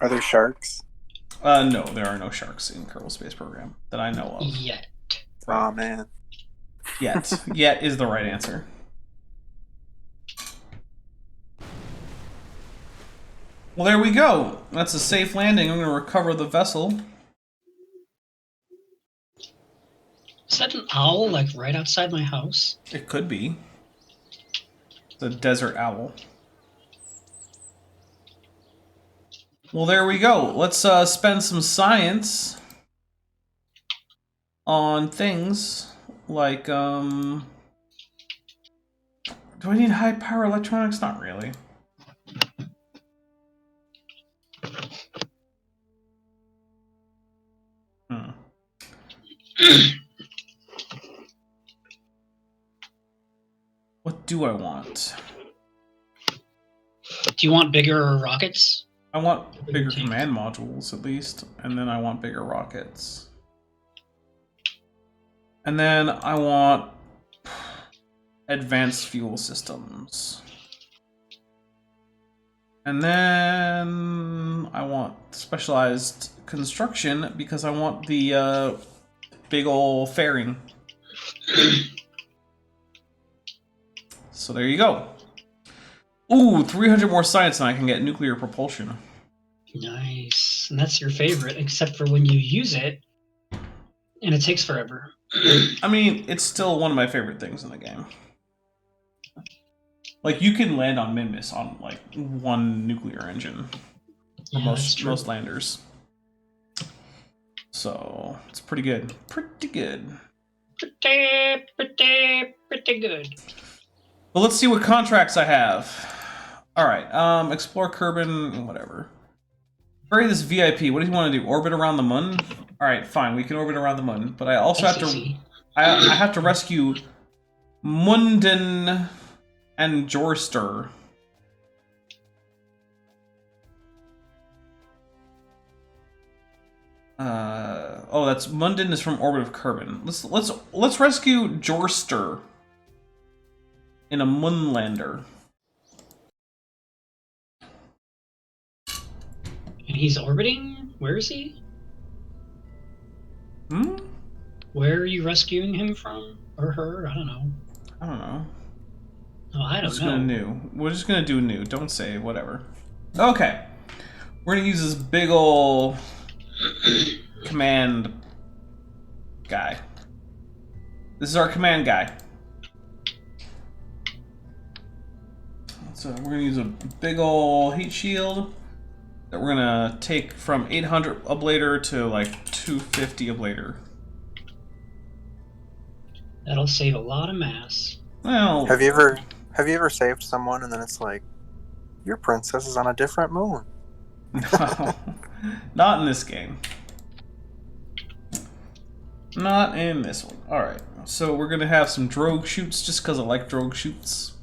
Are there sharks? No, there are no sharks in Kerbal Space Program that I know of. Yet. Aw, man. Yet. Yet is the right answer. Well, there we go. That's a safe landing. I'm going to recover the vessel. Is that an owl, like, right outside my house? It could be. The desert owl. Well, there we go. Let's spend some science on things like, do I need high power electronics? Not really. What do I want? Do you want bigger rockets? I want bigger command modules, at least. And then I want bigger rockets. And then I want advanced fuel systems. And then I want specialized construction because I want the big ol' fairing. So there you go. Ooh, 300 more science and I can get nuclear propulsion. Nice. And that's your favorite, except for when you use it, and it takes forever. I mean, it's still one of my favorite things in the game. Like, you can land on Minmus on, like, one nuclear engine. for Yeah, that's true. most landers. So it's pretty good. Pretty good. Pretty good. Well, let's see what contracts I have. All right. Explore Kerbin, whatever. Bury this VIP. What do you want to do? Orbit around the moon? All right, fine. We can orbit around the moon, but I also have to. SEC. I have to rescue Munden and Jorster. Oh, that's Munden is from Orbit of Kerbin. Let's rescue Jorster in a Moonlander. And he's orbiting? Where is he? Hmm? Where are you rescuing him from? Or her? I don't know. I don't know. Oh, I don't know. We're just gonna do new. Don't say whatever. Okay. We're gonna use this big ol' command guy. This is our command guy. So we're gonna use a big ol' heat shield that we're gonna take from 800 ablator to like 250 ablator. That'll save a lot of mass. Well, Have you ever saved someone and then it's like, your princess is on a different moon? no, not in this game. Not in this one. All right, so we're gonna have some drogue shoots just because I like drogue shoots.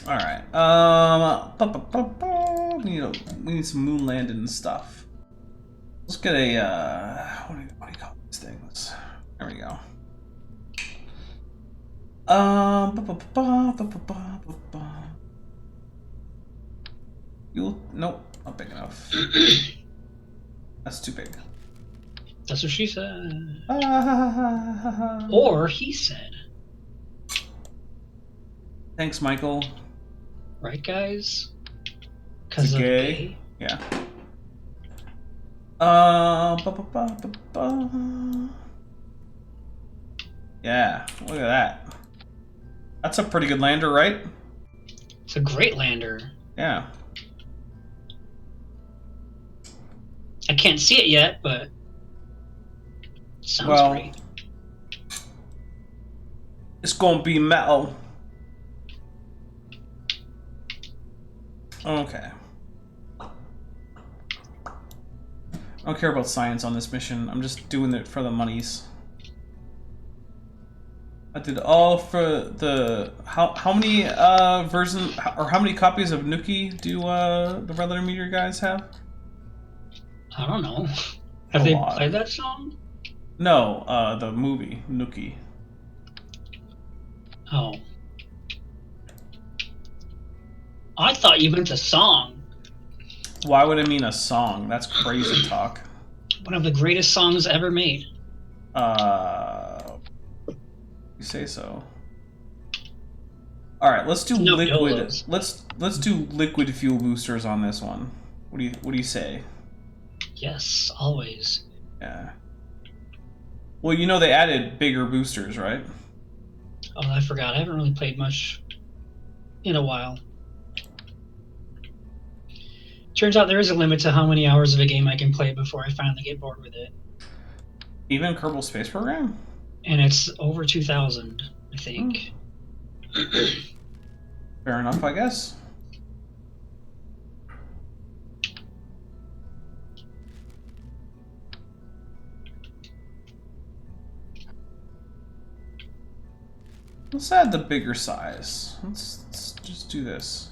All right. We need some moon landing stuff. Let's get a what do you call these things? There we go. Nope, not big enough. That's too big. That's what she said. Or he said. Thanks, Michael. Right, guys? Because of Gay. gay? Yeah. Yeah, look at that. That's a pretty good lander, right? It's a great lander. Yeah. I can't see it yet, but sounds Well, great. it's gonna be metal. Okay. I don't care about science on this mission. I'm just doing it for the monies. I did all for the how many versions or how many copies of Nuki do the Red Letter Meteor guys have? I don't know. A Have they lot. played that song? No, the movie Nuki. Oh. I thought you meant a song. Why would I mean a song? That's crazy talk. One of the greatest songs ever made. You say so. All right, let's do No liquid. YOLOs. Let's do liquid fuel boosters on this one. What do you say? Yes, always. Yeah. Well, you know they added bigger boosters, right? Oh, I forgot. I haven't really played much in a while. Turns out there is a limit to how many hours of a game I can play before I finally get bored with it. Even Kerbal Space Program? And it's over 2,000, I think. Fair enough, I guess. Let's add the bigger size. Let's just do this.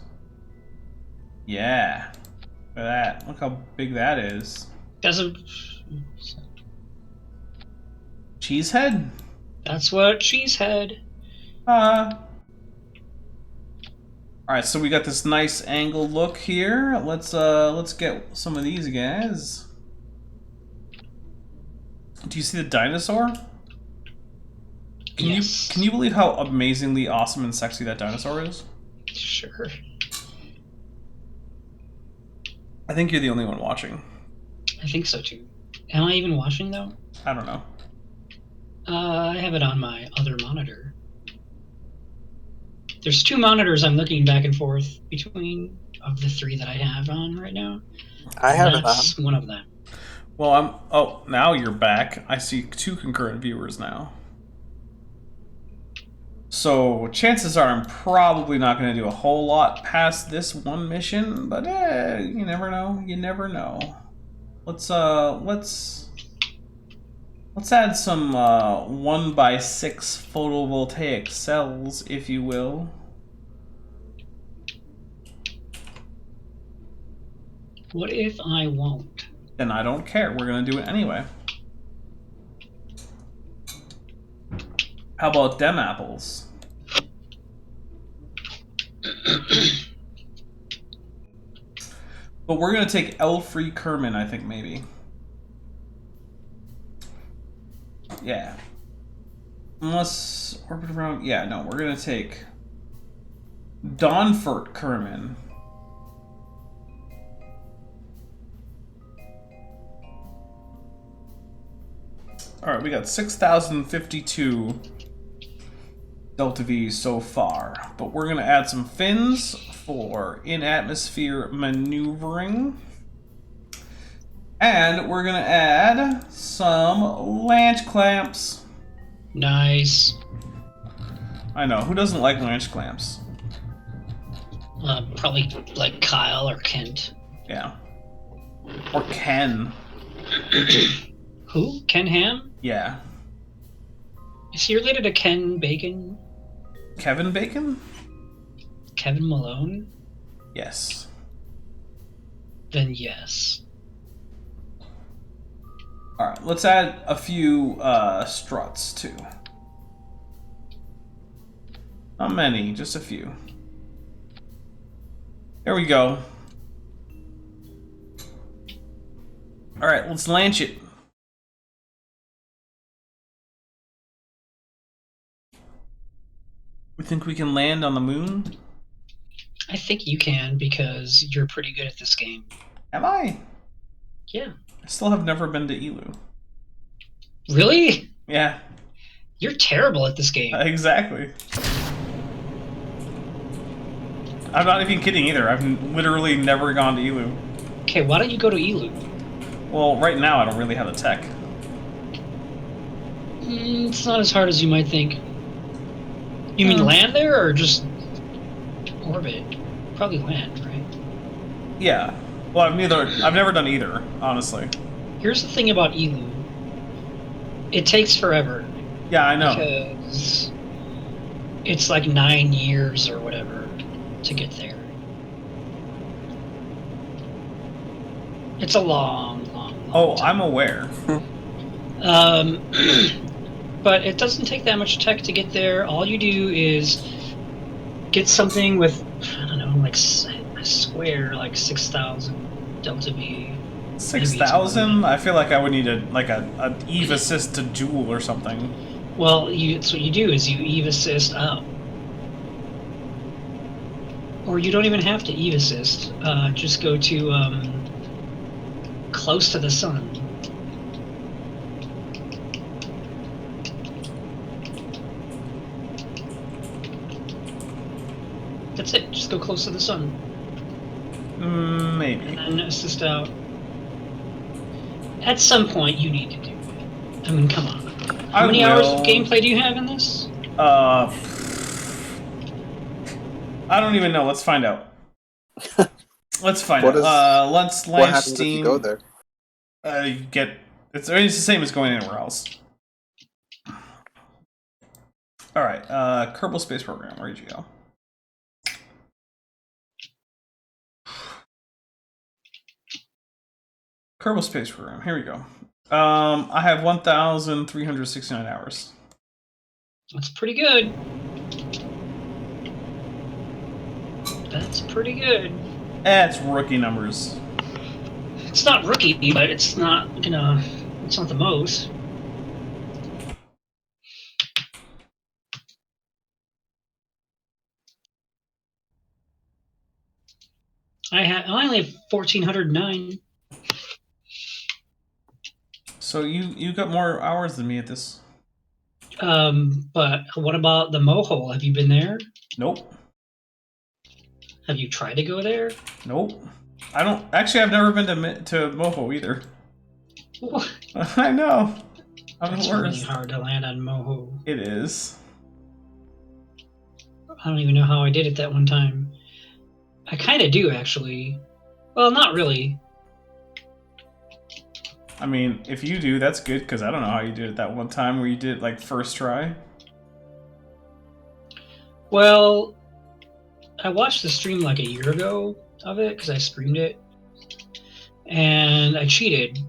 Yeah. Look at that. Look how big that is. Doesn't. Cheesehead? That's what she said. Alright, so we got this nice angle look here. Let's get some of these guys. Do you see the dinosaur? Yes. Can you believe how amazingly awesome and sexy that dinosaur is? Sure. I think you're the only one watching. I think so too. Am I even watching though? I don't know. I have it on my other monitor. There's 2 monitors I'm looking back and forth between of the 3 that I have on right now. I have it on. That's one of them. Well, oh, now you're back. I see 2 concurrent viewers now. So chances are I'm probably not going to do a whole lot past this one mission, but you never know. You never know. Let's add some 1x6 photovoltaic cells, if you will. What if I won't? Then I don't care. We're going to do it anyway. How about dem apples? But we're going to take L-free Kerman, I think, maybe. Yeah. Unless orbit around... Yeah, no, we're going to take Donfort Kerman. Alright, we got 6,052 Delta V so far. But we're going to add some fins for in-atmosphere maneuvering. And we're going to add some lanch clamps. Nice. I know, who doesn't like lanch clamps? Probably like Kyle or Kent. Yeah. Or Ken. Who? Ken Ham? Yeah. Is he related to Ken Bacon? Kevin Bacon? Kevin Malone? Yes. Then yes. Alright, let's add a few struts too. Not many, just a few. There we go. Alright, let's launch it. We think we can land on the moon? I think you can because you're pretty good at this game. Am I? Yeah. I still have never been to Elu. Really? Yeah, You're terrible at this game. exactly. I'm not even kidding either. I've literally never gone to Elu. Okay, why don't you go to Elu? Well, right now I don't really have the tech. It's not as hard as you might think. You mean land there or just orbit? Probably land, right? Yeah. Well, I've never done either, honestly. Here's the thing about Elu. It takes forever. Yeah, I know. Because it's like 9 years or whatever to get there. It's a long Oh, time. I'm aware. But it doesn't take that much tech to get there. All you do is get something with, I don't know, like I swear, like 6,000 Delta V. 6,000? I feel like I would need a Eve assist to Joule or something. Well, that's what you do is you Eve assist up. Or you don't even have to Eve assist. Just go to close to the sun. That's it. Just go close to the sun. Maybe. And then assist out. At some point, you need to do it. I mean, come on. How many hours of gameplay do you have in this? I don't even know. Let's find out. Let's find out. Let's launch What happens Steam. if you go there? It's the same as going anywhere else. All right, Kerbal Space Program. Where'd you go? Kerbal Space Program. Here we go. I have 1,369 hours. That's pretty good. That's pretty good. It's rookie numbers. It's not rookie, but it's not, it's not the most. I only have 1,409. So you got more hours than me at this. But what about the Mohole? Have you been there? Nope. Have you tried to go there? Nope. I don't. Actually, I've never been to Moho either. I know. I'm It's the really worst. hard to land on Moho. It is. I don't even know how I did it that one time. I kind of do, actually. Well, not really. I mean, if you do, that's good, because I don't know how you did it that one time where you did it, like, first try. Well, I watched the stream like a year ago of it, because I streamed it. And I cheated.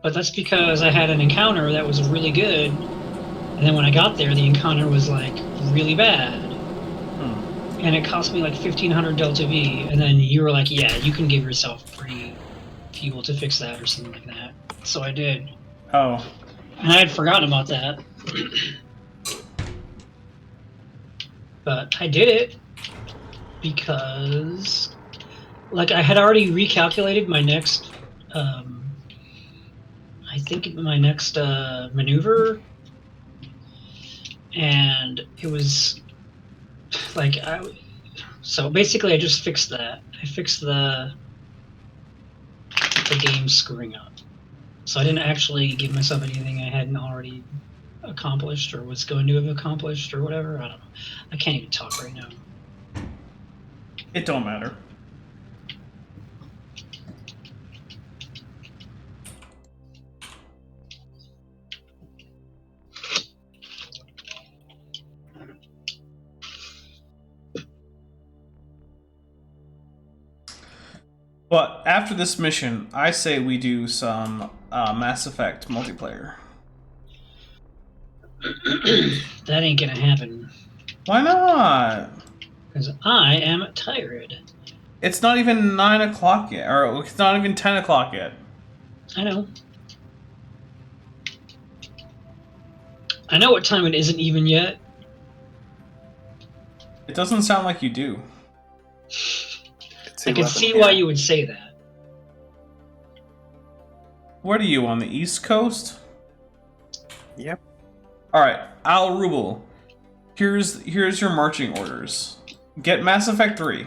But that's because I had an encounter that was really good. And then when I got there, the encounter was, like, really bad. And it cost me like 1,500 Delta V, and then you were like, yeah, you can give yourself free fuel to fix that or something like that. So I did. Oh. And I had forgotten about that. But I did it because, like, I had already recalculated my next, I think my next maneuver, and it was like, so basically I just fixed that. I fixed the game screwing up. So I didn't actually give myself anything I hadn't already accomplished or was going to have accomplished or whatever. I don't know. I can't even talk right now. It don't matter. But after this mission, I say we do some Mass Effect multiplayer. That ain't gonna happen. Why not? Because I am tired. It's not even 9 o'clock yet, or it's not even 10 o'clock yet. I know. I know what time it isn't even yet. It doesn't sound like you do. It's I can 11 see here. why you would say that. What are you, on the East Coast? Yep. Alright, Al Rubel. Here's your marching orders. Get Mass Effect 3.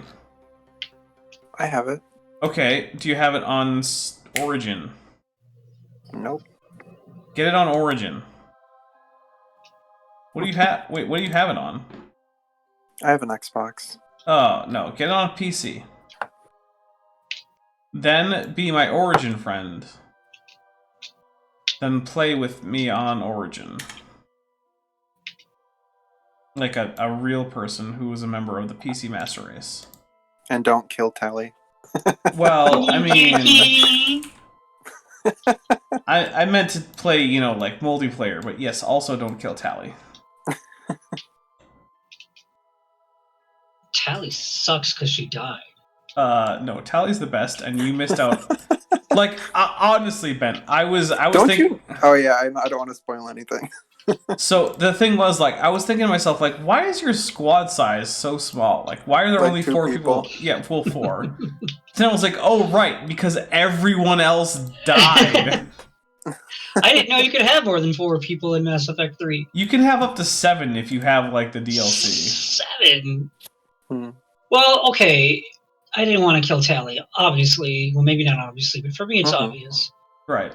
I have it. Okay, do you have it on Origin? Nope. Get it on Origin. What do you have? Wait, what do you have it on? I have an Xbox. Oh, no, get it on PC. Then be my Origin friend. Then play with me on Origin. Like a real person who was a member of the PC Master Race. And don't kill Tally. Well, I mean... I meant to play, you know, like, multiplayer, but yes, also don't kill Tally. Tally sucks because she died. No, Tally's the best, and you missed out. Like, honestly, Ben, I was Don't thinking... you? Oh yeah, I don't want to spoil anything. So, the thing was, like, I was thinking to myself, like, why is your squad size so small? Like, why are there Like only 2 4 people? Yeah, well, 4. Then I was like, oh, right, because everyone else died. I didn't know you could have more than 4 people in Mass Effect 3. You can have up to 7 if you have, like, the DLC. 7? Hmm. Well, okay. I didn't want to kill Tally, obviously. Well, maybe not obviously, but for me it's obvious. Right.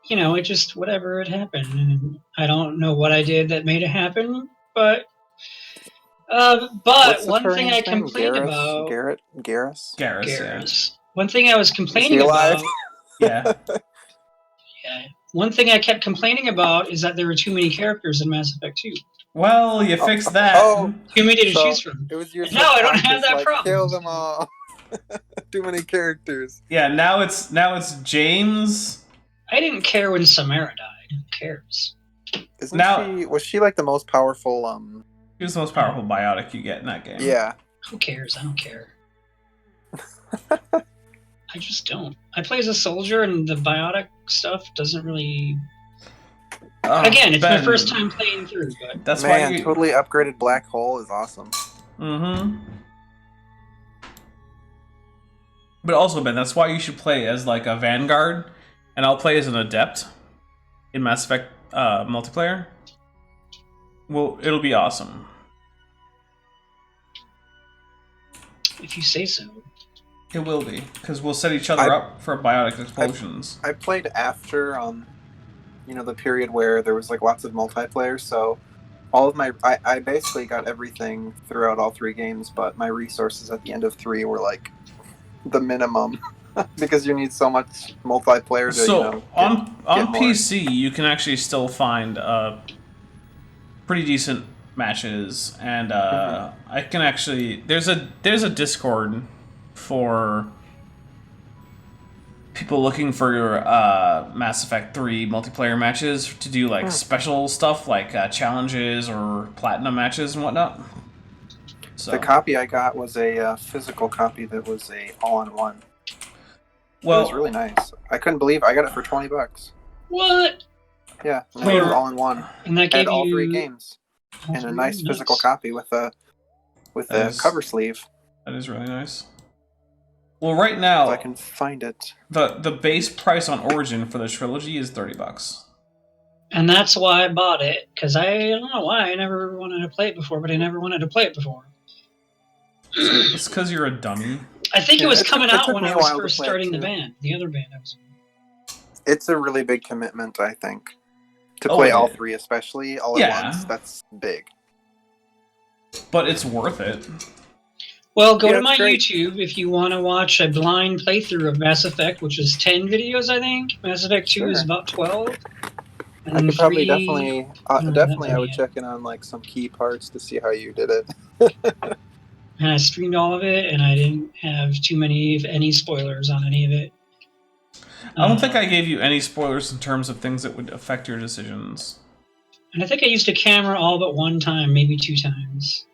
You know, it just, whatever, it happened. And I don't know what I did that made it happen, but... What's the one thing I Turian's name? complained about... Garrus? Garrus, One thing I was Is complaining he alive? about... yeah. Yeah. One thing I kept complaining about is that there were too many characters in Mass Effect 2. Well, you fixed that. Oh, Too many to so choose from. it was your No, I don't have subconscious, that like, problem. Kill them all. Too many characters. Yeah, now it's James. I didn't care when Samara died. Who cares? Was she like the most powerful? He was the most powerful biotic you get in that game. Yeah. Who cares? I don't care. I just don't. I play as a soldier, and the biotic stuff doesn't really... Again, it's my first time playing through, but... That's Man, why you... totally upgraded black hole is awesome. Mm-hmm. But also, Ben, that's why you should play as, like, a Vanguard, and I'll play as an Adept in Mass Effect multiplayer. Well, it'll be awesome. if you say so. It will be, because we'll set each other up for biotic explosions. I played after, the period where there was like lots of multiplayer, so all of I basically got everything throughout all 3 games, but my resources at the end of 3 were like the minimum because you need so much multiplayer to So get on more. PC, you can actually still find pretty decent matches, and I can actually there's a Discord for people looking for Mass Effect 3 multiplayer matches to do like special stuff like challenges or platinum matches and whatnot. So The copy I got was a physical copy that was a all-in-one. well, it was really nice. I couldn't believe I got it for $20. What? Yeah, and it was all-in-one. And that Had gave all you 3 games and a nice physical copy with a cover sleeve. That is really nice. Well, right now, If I can find it. The base price on Origin for the trilogy is $30. And that's why I bought it, because I don't know why I never wanted to play it before, but I never wanted to play it before. It's because you're a dummy. I think it was coming it out took when me I a was while to first play it, starting the too. band, the other band I was in. It's a really big commitment, I think. To Oh, play it all is. 3 especially all Yeah. at once, that's big. But it's worth it. Well, go Yeah, to it's my great. YouTube if you want to watch a blind playthrough of Mass Effect, which is 10 videos, I think. Mass Effect 2 is Sure. about 12. And I then could probably 3, definitely I would yeah. check in on like some key parts to see how you did it. And I streamed all of it, and I didn't have too many, if any, spoilers on any of it. I don't think I gave you any spoilers in terms of things that would affect your decisions. And I think I used a camera all but one time, maybe 2 times.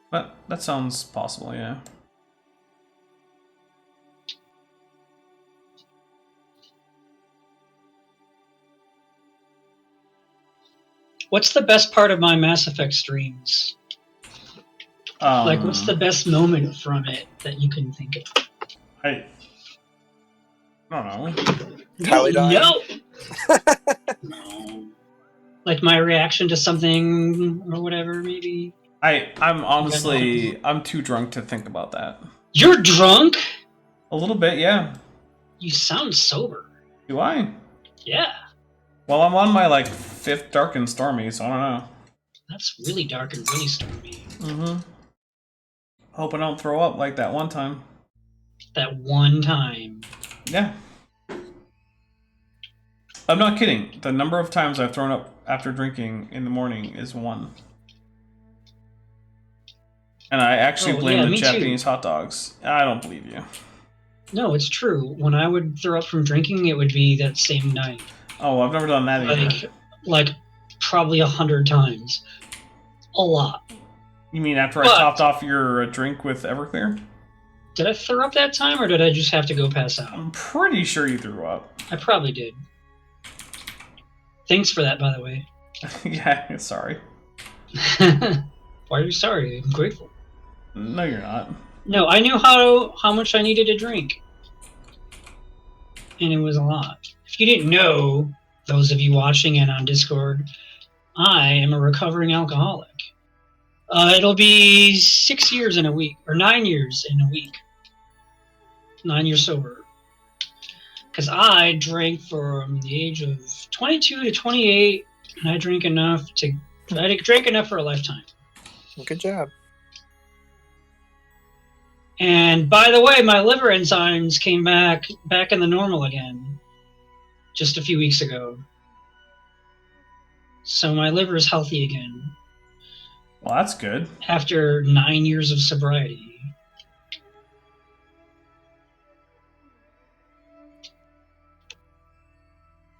But that sounds possible, yeah. What's the best part of my Mass Effect streams? Like, what's the best moment from it that you can think of? I don't know. Teledyne? No. Like my reaction to something or whatever, maybe. I'm honestly, I'm too drunk to think about that. You're drunk? A little bit, yeah. You sound sober. Do I? Yeah. Well, I'm on my, 5th Dark and Stormy, so I don't know. That's really dark and really stormy. Mm-hmm. Hope I don't throw up like that one time. That one time. Yeah. I'm not kidding. The number of times I've thrown up after drinking in the morning is 1. And I actually blame the Japanese hot dogs. I don't believe you. No, it's true. When I would throw up from drinking, it would be that same night. Oh, I've never done that either. Like probably 100 times. A lot. You mean after I topped off your drink with Everclear? Did I throw up that time, or did I just have to go pass out? I'm pretty sure you threw up. I probably did. Thanks for that, by the way. Yeah, sorry. Why are you sorry? I'm grateful. No, you're not. No, I knew how much I needed to drink. And it was a lot. If you didn't know, those of you watching and on Discord, I am a recovering alcoholic. It'll be 6 years in a week, or 9 years in a week. 9 years sober. Because I drank from the age of 22 to 28, and I drank enough for a lifetime. Good job. And by the way, my liver enzymes came back in the normal again just a few weeks ago. So my liver is healthy again. Well, that's good. After 9 years of sobriety.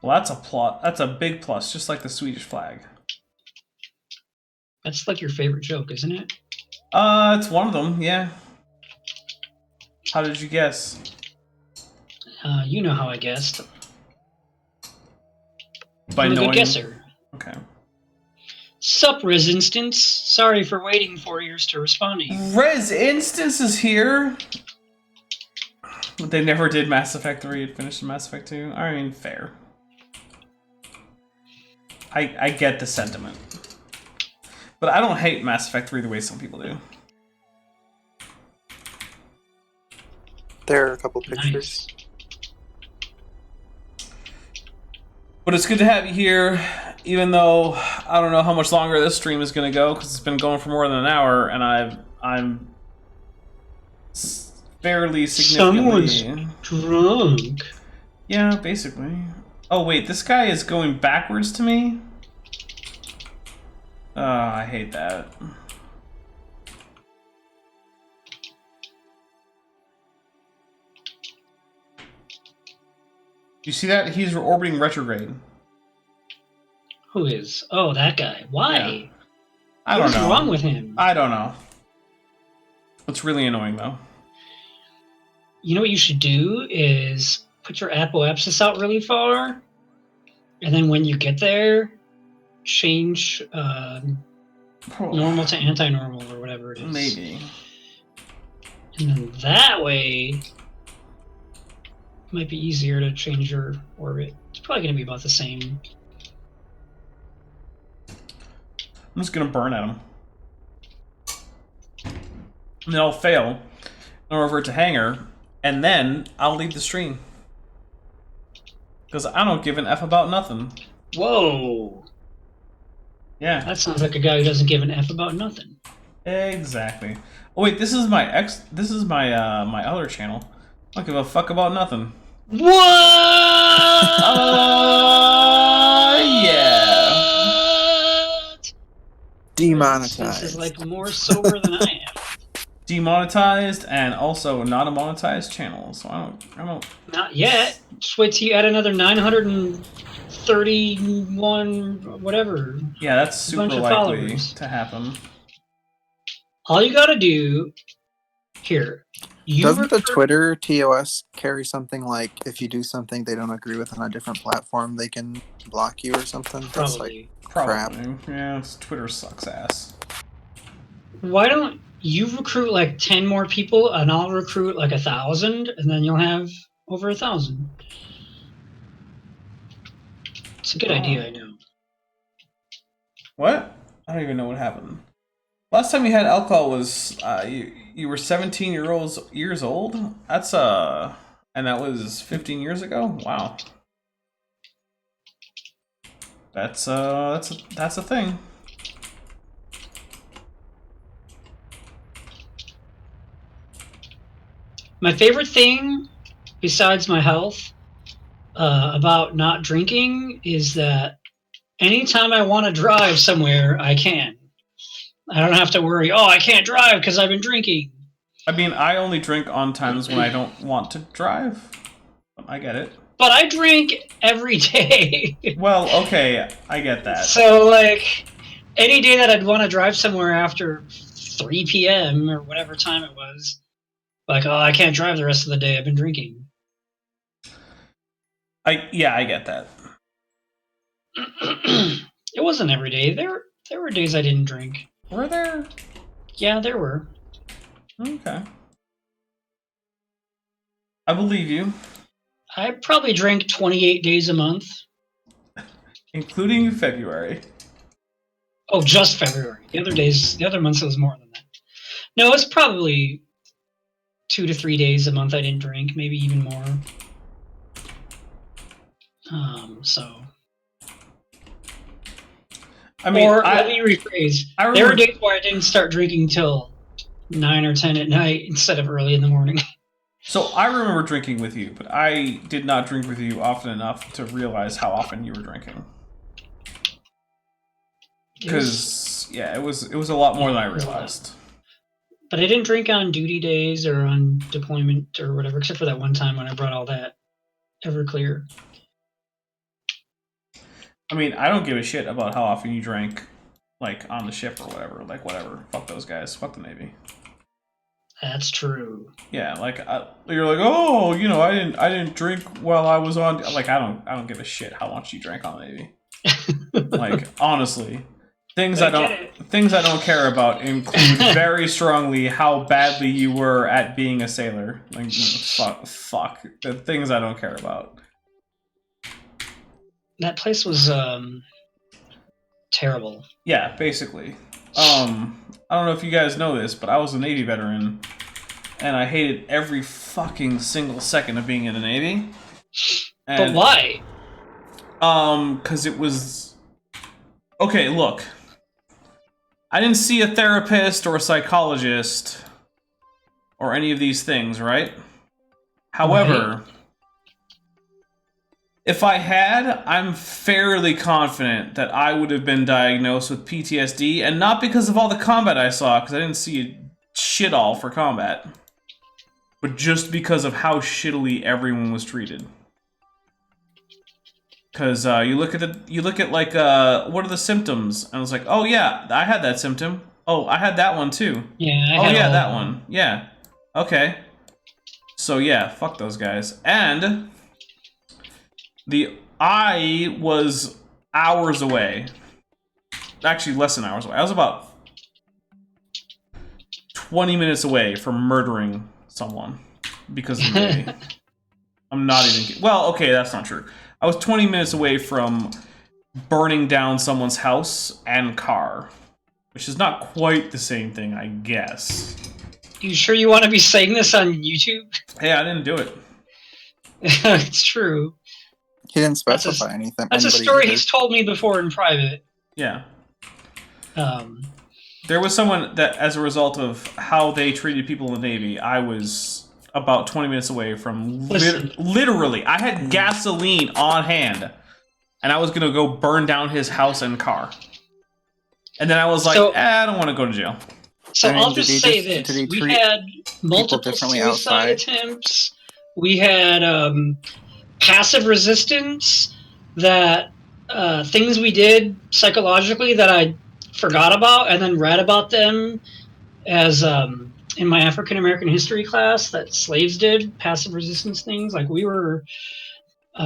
Well, that's a big plus, just like the Swedish flag. That's like your favorite joke, isn't it? It's one of them, yeah. How did you guess? You know how I guessed. By I'm a knowing... good guesser. Okay. Sup, Res Instance. Sorry for waiting 4 years to respond to you. Res Instance is here! But they never did Mass Effect 3, it finished in Mass Effect 2. I mean, fair. I get the sentiment. But I don't hate Mass Effect 3 the way some people do. There are a couple Nice. pictures. But it's good to have you here, even though I don't know how much longer this stream is going to go, because it's been going for more than an hour, and I'm fairly significantly... Someone's drunk. Yeah, basically. Oh wait, this guy is going backwards to me? I hate that. You see that? He's orbiting retrograde. Who is? Oh, that guy. Why? Yeah. I don't What's know. wrong with him? I don't know. It's really annoying, though. You know what you should do is put your apoapsis out really far, and then when you get there, change normal to anti-normal or whatever it is. Maybe. And then that way, it might be easier to change your orbit. It's probably going to be about the same. I'm just gonna burn at him. And then I'll fail, and revert to hangar, and then I'll leave the stream. Because I don't give an F about nothing. Whoa! Yeah. That sounds like a guy who doesn't give an F about nothing. Exactly. Oh wait, this is my my other channel. I don't give a fuck about nothing. What? Yeah. Demonetized. This is like more sober than I am. Demonetized and also not a monetized channel, so I don't. Not yet. Just wait till you add another 931 whatever. Yeah, that's super bunch of likely followers. to happen. All you gotta do here. Doesn't the Twitter TOS carry something like if you do something they don't agree with on a different platform, they can block you or something? That's like Probably. crap. Yeah, Twitter sucks ass. Why don't you recruit like 10 more people and I'll recruit like 1,000 and then you'll have over 1,000. It's a good idea, I know. What? I don't even know what happened. Last time you had alcohol was you were 17 years old. That's and that was 15 years ago. Wow. That's a thing. My favorite thing, besides my health, about not drinking is that anytime I want to drive somewhere, I can. I don't have to worry, oh, I can't drive because I've been drinking. I mean, I only drink on times when I don't want to drive. I get it. But I drink every day. Well, okay, I get that. So, like, any day that I'd want to drive somewhere after 3 p.m. or whatever time it was, like, oh, I can't drive the rest of the day. I've been drinking. I get that. It wasn't every day. There were days I didn't drink. Were there? Yeah, there were. Okay. I believe you. I probably drank 28 days a month. Including February. Oh, just February. The other months it was more than that. No, it's probably 2 to 3 days a month I didn't drink, maybe even more. So. I mean, let me rephrase. There were days where I didn't start drinking till 9 or 10 at night instead of early in the morning. So I remember drinking with you, but I did not drink with you often enough to realize how often you were drinking. Because it was a lot more than I realized. But I didn't drink on duty days or on deployment or whatever, except for that one time when I brought all that Everclear. I mean, I don't give a shit about how often you drank, like, on the ship or whatever. Like, whatever. Fuck those guys. Fuck the Navy. That's true. Yeah, like, you're like, oh, you know, I didn't drink while I was on. Like, I don't give a shit how much you drank on the Navy. Like, honestly, things I don't care about include very strongly how badly you were at being a sailor. Like, fuck the things I don't care about. That place was terrible. Yeah, basically. I don't know if you guys know this, but I was a Navy veteran and I hated every fucking single second of being in the Navy. But why? Because it was... Okay, look. I didn't see a therapist or a psychologist or any of these things, right? However, if I had, I'm fairly confident that I would have been diagnosed with PTSD, and not because of all the combat I saw, because I didn't see shit all for combat, but just because of how shittily everyone was treated. Because you look at like what are the symptoms, and I was like, oh yeah, I had that symptom. Oh, I had that one too. Yeah, I oh had yeah, all that of them. one. Yeah. Okay. So yeah, fuck those guys. And I was hours away. Actually, less than hours away. I was about 20 minutes away from murdering someone because of the Navy. I'm not even kidding. Well, okay, that's not true. I was 20 minutes away from burning down someone's house and car, which is not quite the same thing, I guess. You sure you want to be saying this on YouTube? Hey, I didn't do it. It's true. He didn't specify anything. That's a anybody story either. he's told me before in private. Yeah. Um, There was someone that, as a result of how they treated people in the Navy, I was about 20 minutes away from literally. I had gasoline on hand, and I was going to go burn down his house and car. And then I was like, I don't want to go to jail. So I mean, I'll just say this. We had multiple suicide attempts. We had passive resistance, that things we did psychologically that I forgot about and then read about them as in my African American history class that slaves did, passive resistance things. Like we were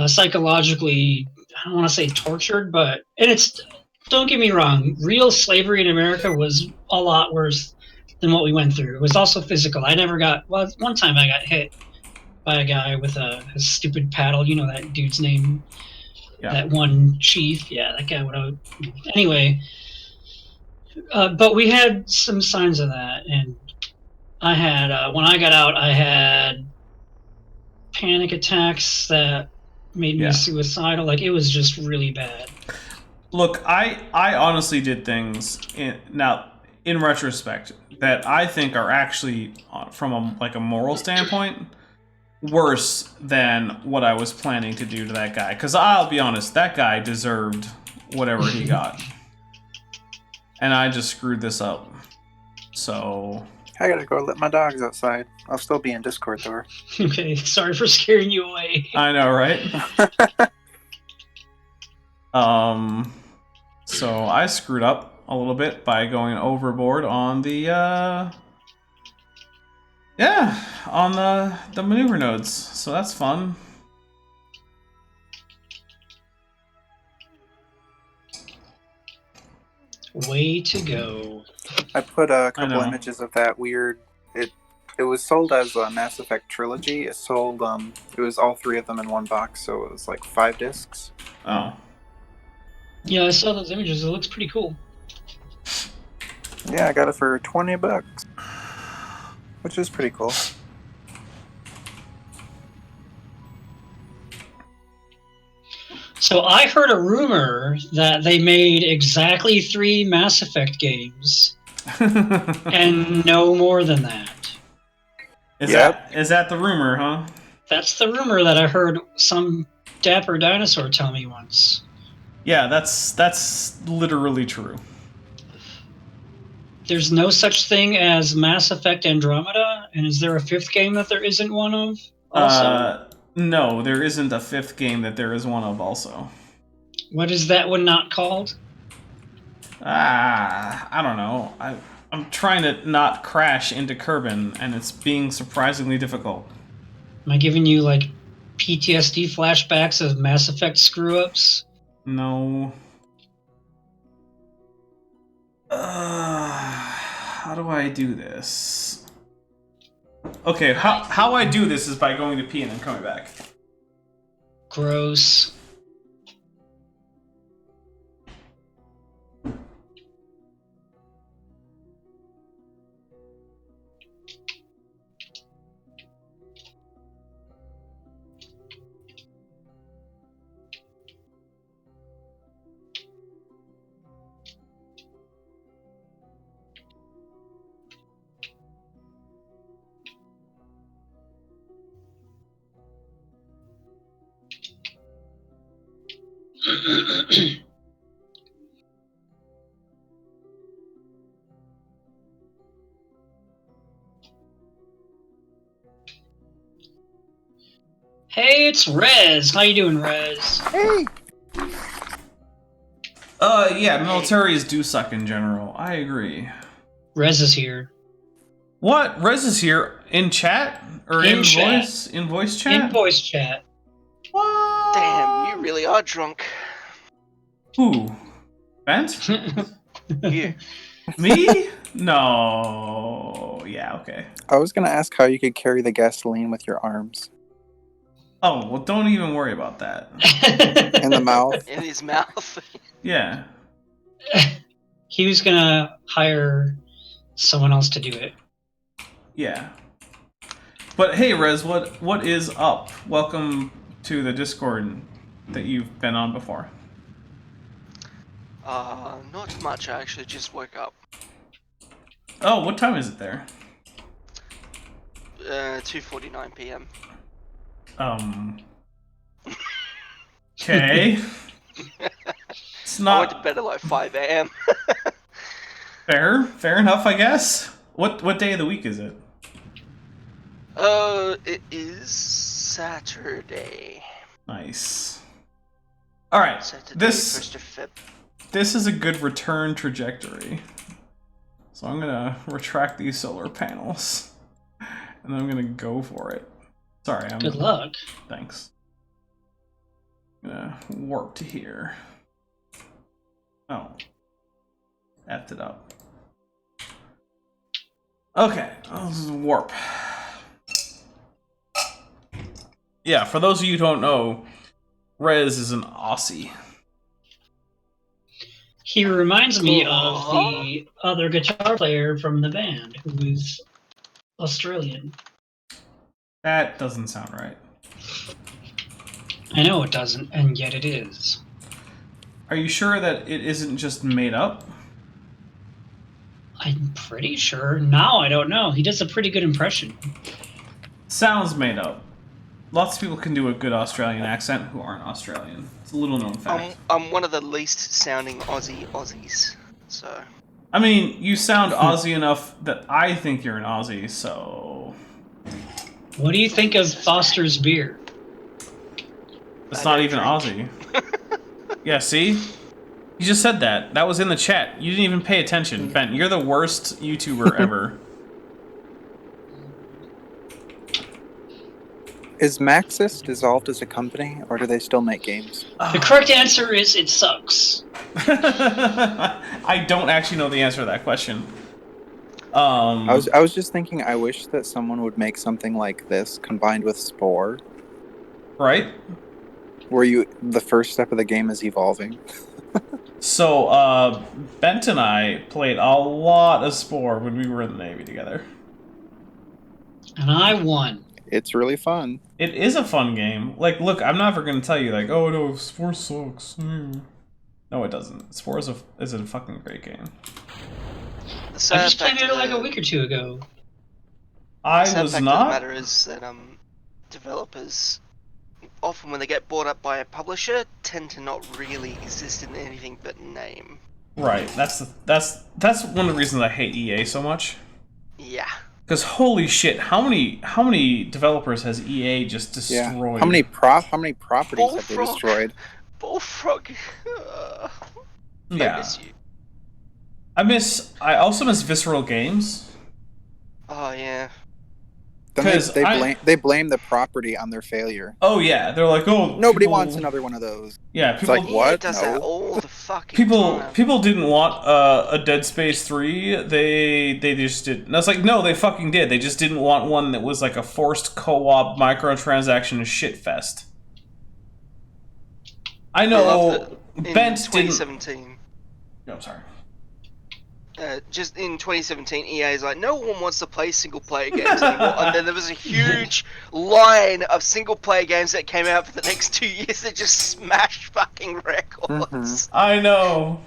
psychologically, I don't want to say tortured, but, and it's, don't get me wrong, real slavery in America was a lot worse than what we went through. It was also physical. I never got, well, one time I got hit by a guy with a stupid paddle. You know that dude's name? Yeah. That one chief? Yeah, that guy would have. Anyway, but we had some signs of that. And I had, when I got out, I had panic attacks that made me suicidal. Like, it was just really bad. Look, I honestly did things in retrospect that I think are actually, from a moral standpoint, worse than what I was planning to do to that guy. Because I'll be honest, that guy deserved whatever he got, and I just screwed this up. So I gotta go let my dogs outside. I'll still be in Discord though. Okay, sorry for scaring you away. I know, right? So I screwed up a little bit by going overboard on the on the maneuver nodes. So that's fun. Way to go. I put a couple images of that weird. It was sold as a Mass Effect trilogy. It sold it was all 3 of them in one box, so it was like 5 discs. Oh. Yeah, I saw those images. It looks pretty cool. Yeah, I got it for $20, which is pretty cool. So I heard a rumor that they made exactly 3 Mass Effect games, and no more than that. Is that the rumor, huh? That's the rumor that I heard some dapper dinosaur tell me once. Yeah, that's literally true. There's no such thing as Mass Effect Andromeda, and is there a 5th game that there isn't one of? Also? No, there isn't a 5th game that there is one of also. What is that one not called? I don't know. I'm trying to not crash into Kerbal, and it's being surprisingly difficult. Am I giving you, like, PTSD flashbacks of Mass Effect screw-ups? No. How do I do this? Okay, how I do this is by going to pee and then coming back. Gross. Hey, it's Rez. How you doing, Rez? Hey! Yeah, militaries do suck in general. I agree. Rez is here. What? Rez is here in chat? Or In in chat. voice? In voice chat? In voice chat. What? Damn, you really are drunk. Who? Bent? You. Me? No. Yeah, okay. I was gonna ask how you could carry the gasoline with your arms. Oh, well, don't even worry about that. In the mouth. In his mouth. Yeah. He was gonna hire someone else to do it. Yeah. But hey, Rez, what is up? Welcome to the Discord that you've been on before. Not much. I actually just woke up. Oh, what time is it there? 2:49 p.m. Okay. It's I went to not bed at like 5 a.m. fair enough, I guess. What day of the week is it? It is Saturday. Nice. All right. Saturday, This 1st of Feb. this is a good return trajectory. So I'm gonna retract these solar panels, and I'm gonna go for it. Sorry, Good luck. Thanks. I'm gonna warp to here. Oh. Effed it up. Okay, this is warp. Yeah, for those of you who don't know, Rez is an Aussie. He reminds me of the other guitar player from the band, who is Australian. That doesn't sound right. I know it doesn't, and yet it is. Are you sure that it isn't just made up? I'm pretty sure. Now I don't know. He does a pretty good impression. Sounds made up. Lots of people can do a good Australian accent who aren't Australian. It's a little known fact. I'm one of the least sounding Aussies, so. I mean, you sound Aussie enough that I think you're an Aussie, so... What do you think of Foster's beer? It's I not don't even drink. Aussie. Yeah, see? You just said that. That was in the chat. You didn't even pay attention. Ben, you're the worst YouTuber ever. Is Maxis dissolved as a company, or do they still make games? The correct answer is it sucks. I don't actually know the answer to that question. I was just thinking, I wish that someone would make something like this combined with Spore, Right? where the first step of the game is evolving. So, Bent and I played a lot of Spore when we were in the Navy together. And I won. It's really fun. It is a fun game. Like, look, I'm never going to tell you, like, oh no, Spore sucks. No, it doesn't. Spore is a fucking great game. The I sad just played fact it of like a the- week or two ago. I sad was fact not. of the matter is that developers, often when they get bought up by a publisher, tend to not really exist in anything but name. Right. That's one of the reasons I hate EA so much. Yeah. Because holy shit, how many developers has EA just destroyed? Yeah. How many properties have they Bullfrog. destroyed? Bullfrog. I Yeah. miss you. I also miss Visceral Games. Oh yeah. Then 'Cause they blame the property on their failure. Oh yeah, they're like, oh, Nobody people- wants another one of those. Yeah, It's people like, EA what? does No. that all the fucking people time. people didn't want a Dead Space 3. They just did. And I was like, no, they fucking did. They just didn't want one that was like a forced co-op microtransaction shitfest. I I know love that in Bent didn't. 2017. No, I'm sorry. Just in 2017, EA is like, no one wants to play single-player games anymore. And then there was a huge line of single-player games that came out for the next 2 years that just smashed fucking records. I know.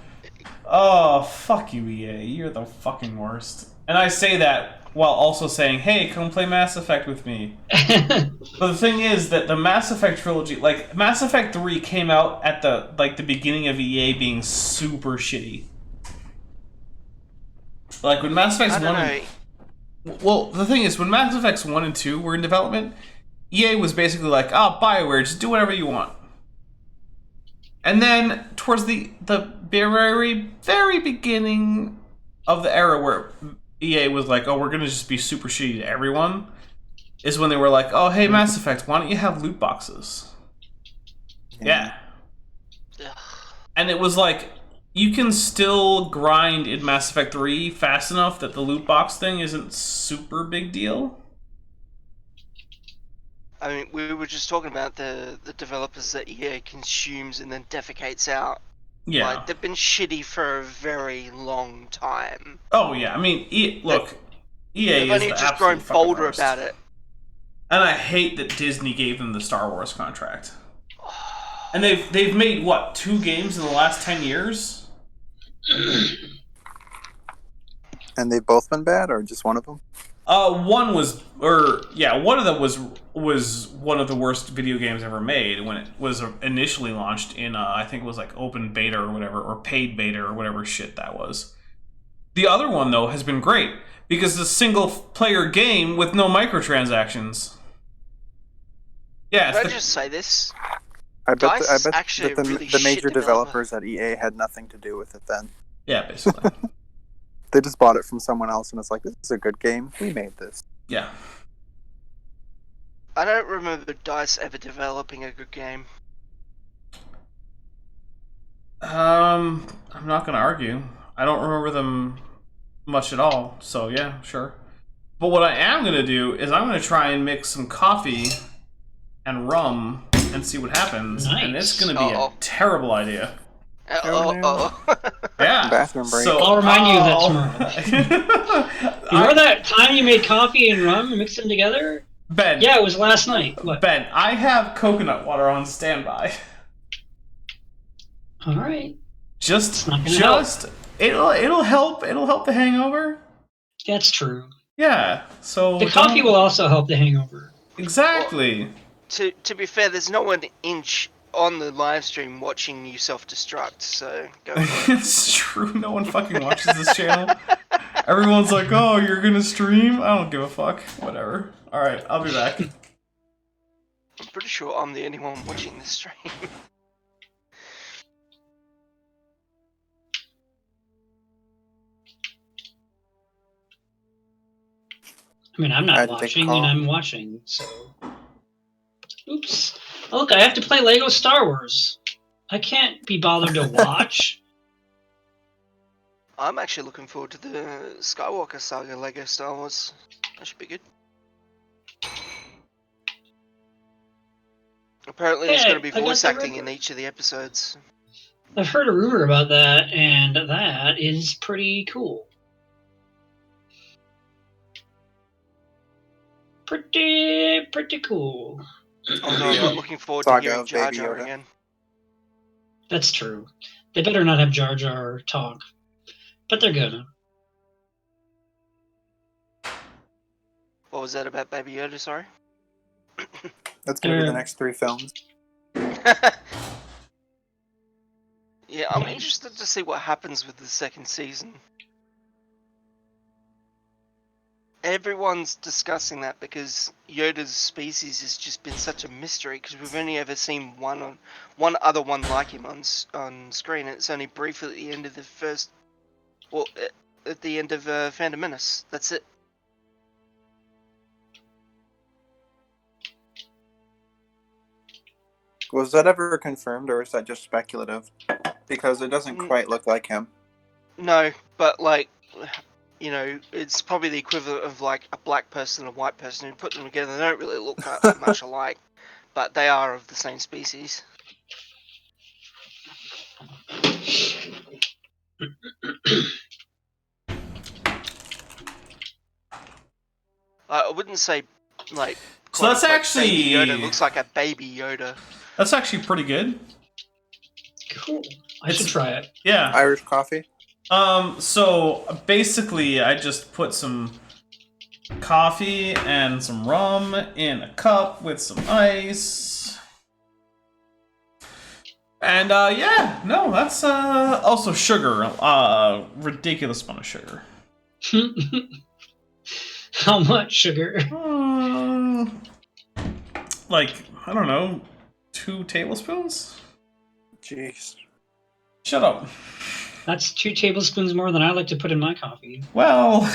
Oh, fuck you, EA. You're the fucking worst. And I say that while also saying, "Hey, come play Mass Effect with me." But the thing is that the Mass Effect trilogy, like Mass Effect 3 came out at the beginning of EA being super shitty. Like when Mass Effect I don't 1 know. well, the thing is when Mass Effects 1 and 2 were in development, EA was basically like, "Oh, BioWare, just do whatever you want." And then towards the very beginning of the era where EA was like, "Oh, we're going to just be super shitty to everyone," is when they were like, "Oh, hey, Mass Effect, why don't you have loot boxes?" Yeah. Ugh. And it was like, you can still grind in Mass Effect 3 fast enough that the loot box thing isn't super big deal. I mean, we were just talking about the developers that EA consumes and then defecates out. Yeah. Like, they've been shitty for a very long time. Oh, yeah. I mean, look, EA They've is only the just grown absolute fucking bolder worst. about it. And I hate that Disney gave them the Star Wars contract. And they've made, what, 2 games in the last 10 years? And they've both been bad, or just one of them? One of them was one of the worst video games ever made when it was initially launched in, I think it was like open beta or whatever, or paid beta or whatever shit that was. The other one, though, has been great, because it's a single-player game with no microtransactions. Yeah, Can I just say this? I bet DICE actually that really the major shit developer. developers at EA had nothing to do with it then. Yeah, basically. They just bought it from someone else and it's like, this is a good game. We made this. Yeah. I don't remember DICE ever developing a good game. I'm not gonna argue. I don't remember them much at all, so yeah, sure. But what I am gonna do is I'm gonna try and mix some coffee and rum and see what happens. Nice. And it's gonna be a terrible idea. Oh. Yeah. Bathroom break. So I'll remind you of that tomorrow. You remember that time you made coffee and rum and mixed them together? Ben. Yeah, it was last night. What? Ben, I have coconut water on standby. All right. Just not gonna help. it'll help. It'll help the hangover. That's true. Yeah. So The coffee will also help the hangover. Exactly. To be fair, there's no one on the live stream watching you self-destruct, so go for it. It's true. No one fucking watches this channel. Everyone's like, "Oh, you're gonna stream?" I don't give a fuck. Whatever. All right, I'll be back. I'm pretty sure I'm the only one watching this stream. I mean, I'm I not had to take a watching, call. and I'm watching, so... Oops. Look, I have to play Lego Star Wars. I can't be bothered to watch. I'm actually looking forward to the Skywalker Saga Lego Star Wars. That should be good. Apparently there's Hey, going to be I got voice the acting in record. each of the episodes. I've heard a rumor about that, and that is pretty cool. Pretty cool. Although I'm not looking forward to Saga hearing of Jar Baby Jar Yoda. again. That's true. They better not have Jar Jar talk. But they're gonna. What was that about Baby Yoda, sorry? That's going to be the They're- next 3 films. Yeah, I'm interested to see what happens with the second season. Everyone's discussing that because Yoda's species has just been such a mystery because we've only ever seen one other one like him on screen. And it's only briefly at the end of the first, well, at the end of Phantom Menace. That's it. Was that ever confirmed, or is that just speculative? Because it doesn't quite look like him. No, but like, you know, it's probably the equivalent of like a black person and a white person who put them together. They don't really look that much alike, but they are of the same species. I wouldn't say like. So that's quote-unquote actually- baby Yoda looks like a baby Yoda. That's actually pretty good. Cool. I should try it. Yeah. Irish coffee? So basically, I just put some coffee and some rum in a cup with some ice. And yeah, no, that's also sugar. Ridiculous amount of sugar. How much sugar? Like, I don't know, 2 tablespoons? Jeez. Shut up. That's 2 tablespoons more than I like to put in my coffee. Well,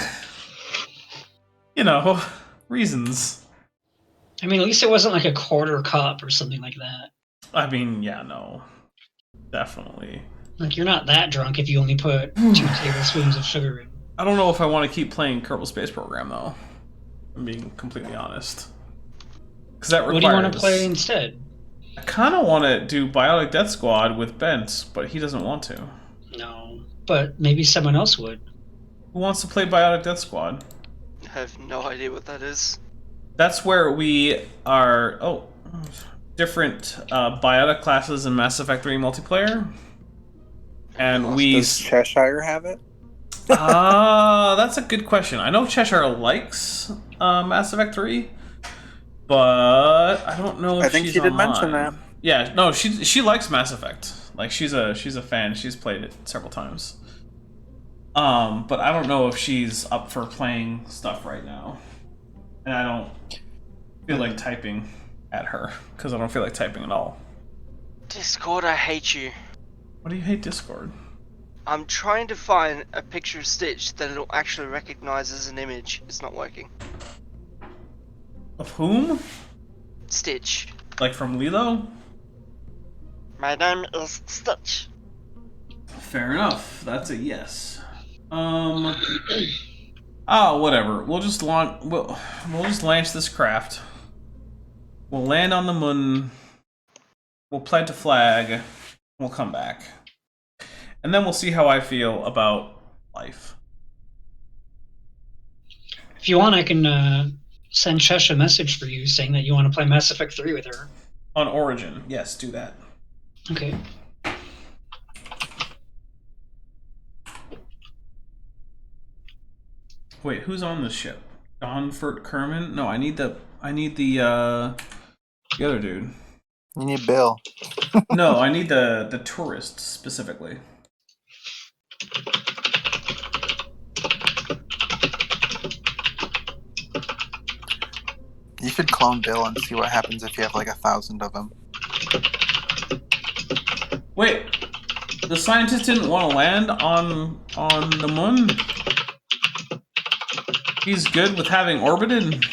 you know, reasons. I mean, at least it wasn't like a quarter cup or something like that. I mean, yeah, no. Definitely. Like, you're not that drunk if you only put 2 tablespoons of sugar in. I don't know if I want to keep playing Kerbal Space Program, though. I'm being completely honest. Because that requires... What do you want to play instead? I kind of want to do Biotic Death Squad with Bent, but he doesn't want to. No, but maybe someone else would. Who wants to play Biotic Death Squad? I have no idea what that is. That's where we are... Oh, different Biotic classes in Mass Effect 3 multiplayer. And we... Does Cheshire have it? That's a good question. I know Cheshire likes Mass Effect 3, but I don't know if I think she's she did online. mention that. Yeah, no, she likes Mass Effect. Like she's a fan. She's played it several times. But I don't know if she's up for playing stuff right now, and I don't feel like typing at her because I don't feel like typing at all. Discord, I hate you. Why do you hate Discord? I'm trying to find a picture of Stitch that it'll actually recognize as an image. It's not working. Of whom? Stitch. Like from Lilo? My name is Stitch. Fair enough. That's a yes. Oh, whatever. We'll just launch. We'll just launch this craft. We'll land on the moon. We'll plant a flag. We'll come back, and then we'll see how I feel about life. If you want, I can send Chesh a message for you saying that you want to play Mass Effect 3 with her. On Origin, yes, do that. Okay. Wait, who's on this ship? Donfort Kerman? No, I need the other dude. You need Bill. No, I need the tourist specifically. You should clone Bill and see what happens if you have like 1,000 of them. Wait, the scientist didn't want to land on the moon? He's good with having orbited?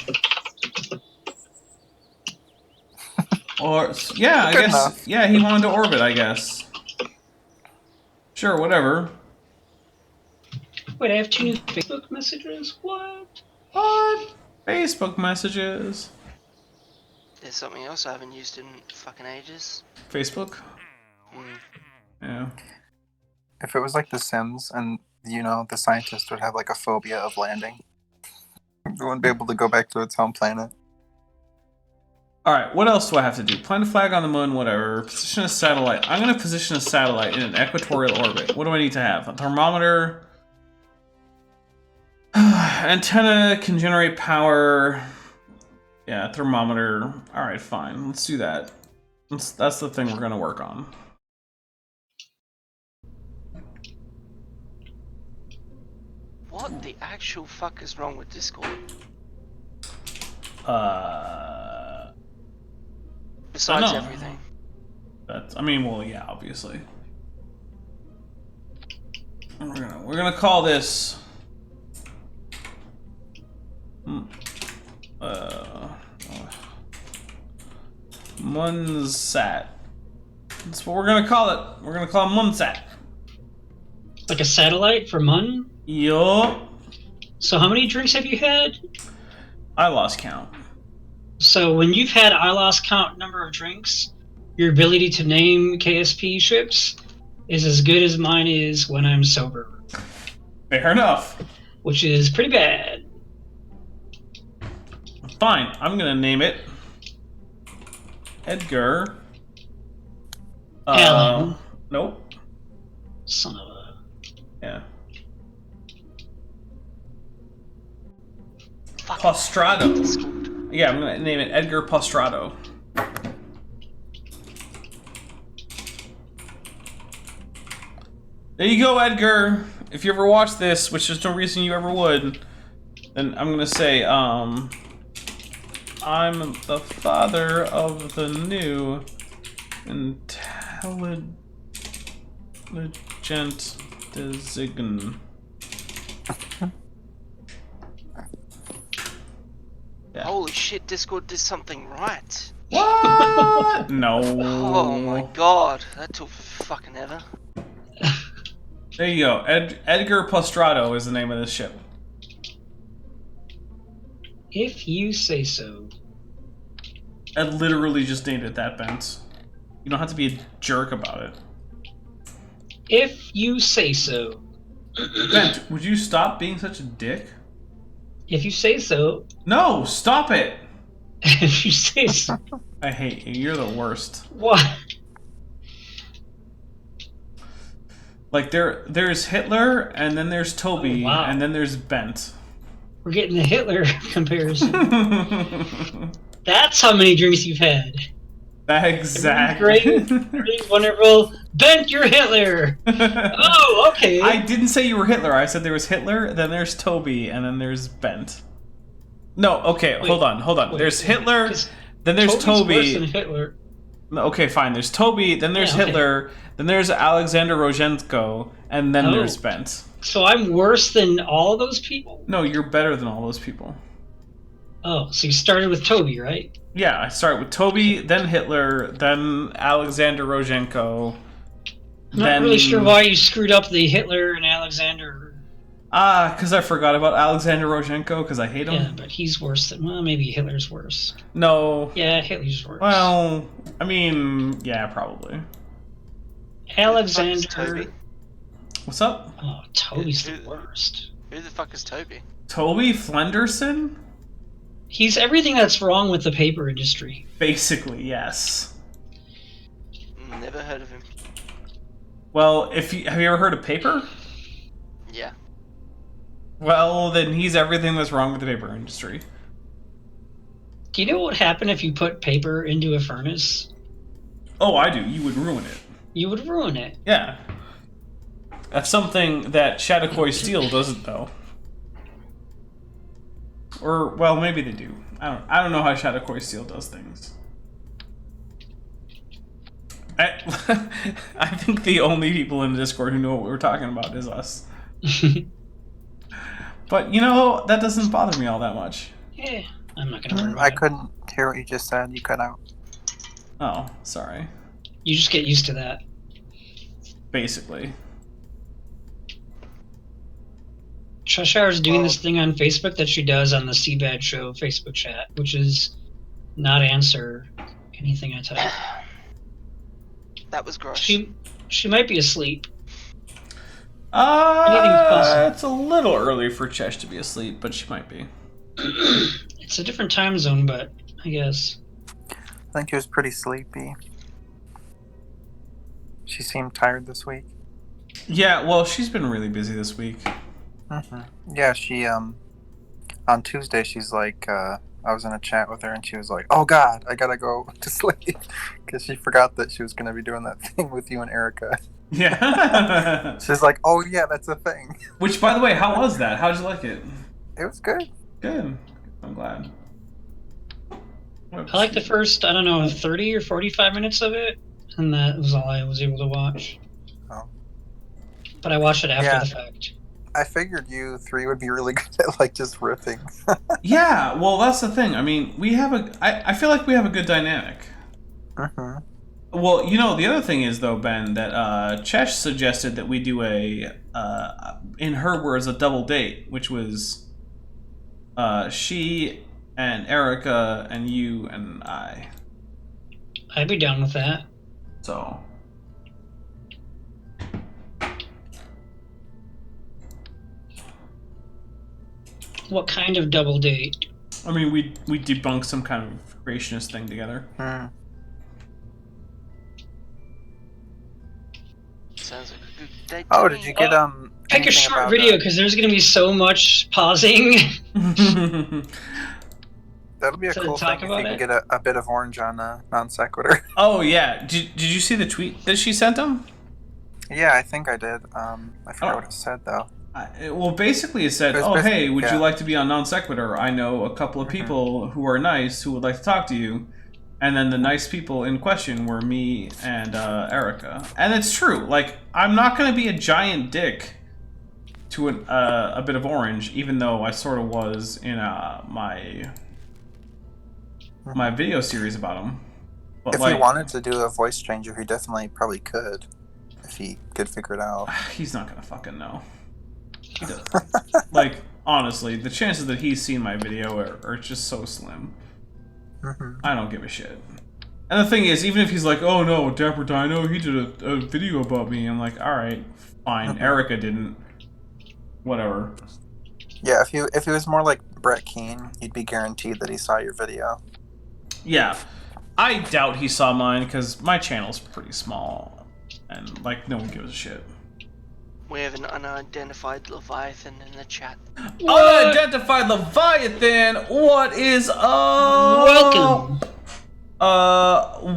Or, yeah, I Good guess, enough. yeah, he wanted to orbit, I guess. Sure, whatever. Wait, I have 2 new Facebook messages? What? What? Facebook messages. There's something else I haven't used in fucking ages. Facebook? Mm. Yeah. If it was like The Sims and, the scientist would have like a phobia of landing. It wouldn't be able to go back to its home planet. Alright, what else do I have to do? Plant a flag on the moon, whatever. Position a satellite. I'm going to position a satellite in an equatorial orbit. What do I need to have? A thermometer. Antenna can generate power. Yeah, thermometer. Alright, fine. Let's do that. That's the thing we're going to work on. What the actual fuck is wrong with Discord? Besides know. everything. I mean, well, yeah, obviously. We're gonna call this. Munsat. That's what we're gonna call it. We're gonna call it Munsat. Like a satellite for Mun? Yup. So how many drinks have you had? I lost count. So when you've had I lost count number of drinks, your ability to name KSP ships is as good as mine is when I'm sober. Fair enough. Which is pretty bad. Fine, I'm gonna name it Edgar. Alan. Nope. Son of a... Yeah. Fucking Postrato. Discord. Yeah, I'm gonna name it Edgar Postrato. There you go, Edgar. If you ever watch this, which there's no reason you ever would, then I'm gonna say, I'm the father of the new intelligent design. Yeah. Holy shit, Discord did something right. What? No. Oh my god, that took fucking ever. There you go. Edgar Postrato is the name of this ship. If you say so. I literally just named it that, Bent. You don't have to be a jerk about it. If you say so. Bent, would you stop being such a dick? If you say so. No, stop it! If you say so. I hate you. You're the worst. What? Like, there's Hitler, and then there's Toby, Oh, wow. and then there's Bent. We're getting the Hitler comparison. That's how many drinks you've had. Exactly. Everything's great. Everything's wonderful. Bent, you're Hitler. Oh, okay. I didn't say you were Hitler. I said there was Hitler, then there's Toby, and then there's Bent. No, okay, Wait, hold on. wait, There's Hitler, 'cause then there's Toby's worse than Toby. Hitler. Okay, fine. There's Toby, then there's Yeah, okay. Hitler, then there's Alexander Rozhenko, and then Oh. there's Bent. So I'm worse than all those people? No, you're better than all those people. Oh, so you started with Toby, right? Yeah, I start with Toby, then Hitler, then Alexander Rozhenko. I'm not really sure why you screwed up the Hitler and Alexander. Because I forgot about Alexander Rozhenko, because I hate him. Yeah, but he's worse than... Well, maybe Hitler's worse. No. Yeah, Hitler's worse. Well, I mean, yeah, probably. Alexander... Toby? What's up? Oh, Toby's the worst. Who the fuck is Toby? Toby Flenderson? He's everything that's wrong with the paper industry. Basically, yes. Never heard of him. Well, have you ever heard of paper? Yeah. Well, then he's everything that's wrong with the paper industry. Do you know what would happen if you put paper into a furnace? Oh, I do. You would ruin it. You would ruin it. Yeah. That's something that Shadakoi Steel doesn't, though. Or, well, maybe they do. I don't know how Shadakoi Steel does things. I think the only people in the Discord who know what we're talking about is us. But, you know, that doesn't bother me all that much. Yeah, I'm not gonna worry about I it. couldn't hear what you just said. You cut out. Oh, sorry. You just get used to that. Basically. Cheshire's doing this thing on Facebook that she does on the Seabad Show Facebook chat, which is not answer anything I type. That was gross. She might be asleep. Anything's possible. It's a little early for Chesh to be asleep, but she might be. It's a different time zone, but I guess. I think he was pretty sleepy. She seemed tired this week. Yeah, well, she's been really busy this week. Yeah, she on Tuesday she's like, I was in a chat with her and she was like, "Oh God, I gotta go to sleep," because she forgot that she was gonna be doing that thing with you and Erica. Yeah. She's like, "Oh yeah, that's a thing." Which, by the way, how was that? How did you like it? It was good. Good. I'm glad. I like the first, 30 or 45 minutes of it, and that was all I was able to watch. Oh. But I watched it after Yeah. the fact. I figured you three would be really good at like just riffing. Yeah, well, that's the thing. I mean, I feel like we have a good dynamic. Well, you know, the other thing is, though, Ben, that Chesh suggested that we do in her words, a double date, which was she and Erica and you and I. I'd be down with that. So. What kind of double date? I mean, we debunk some kind of creationist thing together. Sounds like a good date. Oh, to did me. you get Pick a anything short about, video because there's going to be so much pausing. That'll be a to cool talk thing if about you can it? get a bit of orange on non sequitur. Oh yeah, did you see the tweet that she sent him? Yeah, I think I did. I forgot Oh. what it said though. Well, basically it said, It was "Oh, basically- hey, would yeah. you like to be on Non Sequitur? I know a couple of people who are nice who would like to talk to you." And then the nice people in question were me and Erica. And it's true. Like, I'm not going to be a giant dick to a bit of orange, even though I sort of was in my video series about him. But If he wanted to do a voice changer, he definitely probably could. If he could figure it out. He's not going to fucking know. He does. Like, honestly, the chances that he's seen my video are just so slim. I don't give a shit. And the thing is, even if he's like, "Oh no, Dapper Dino, he did a video about me," I'm like, alright, fine. Erica didn't. Whatever. Yeah, if he was more like Brett Keane, you'd be guaranteed that he saw your video. Yeah. I doubt he saw mine, because my channel's pretty small. And, like, no one gives a shit. We have an unidentified Leviathan in the chat. Unidentified Leviathan, what is up? Welcome.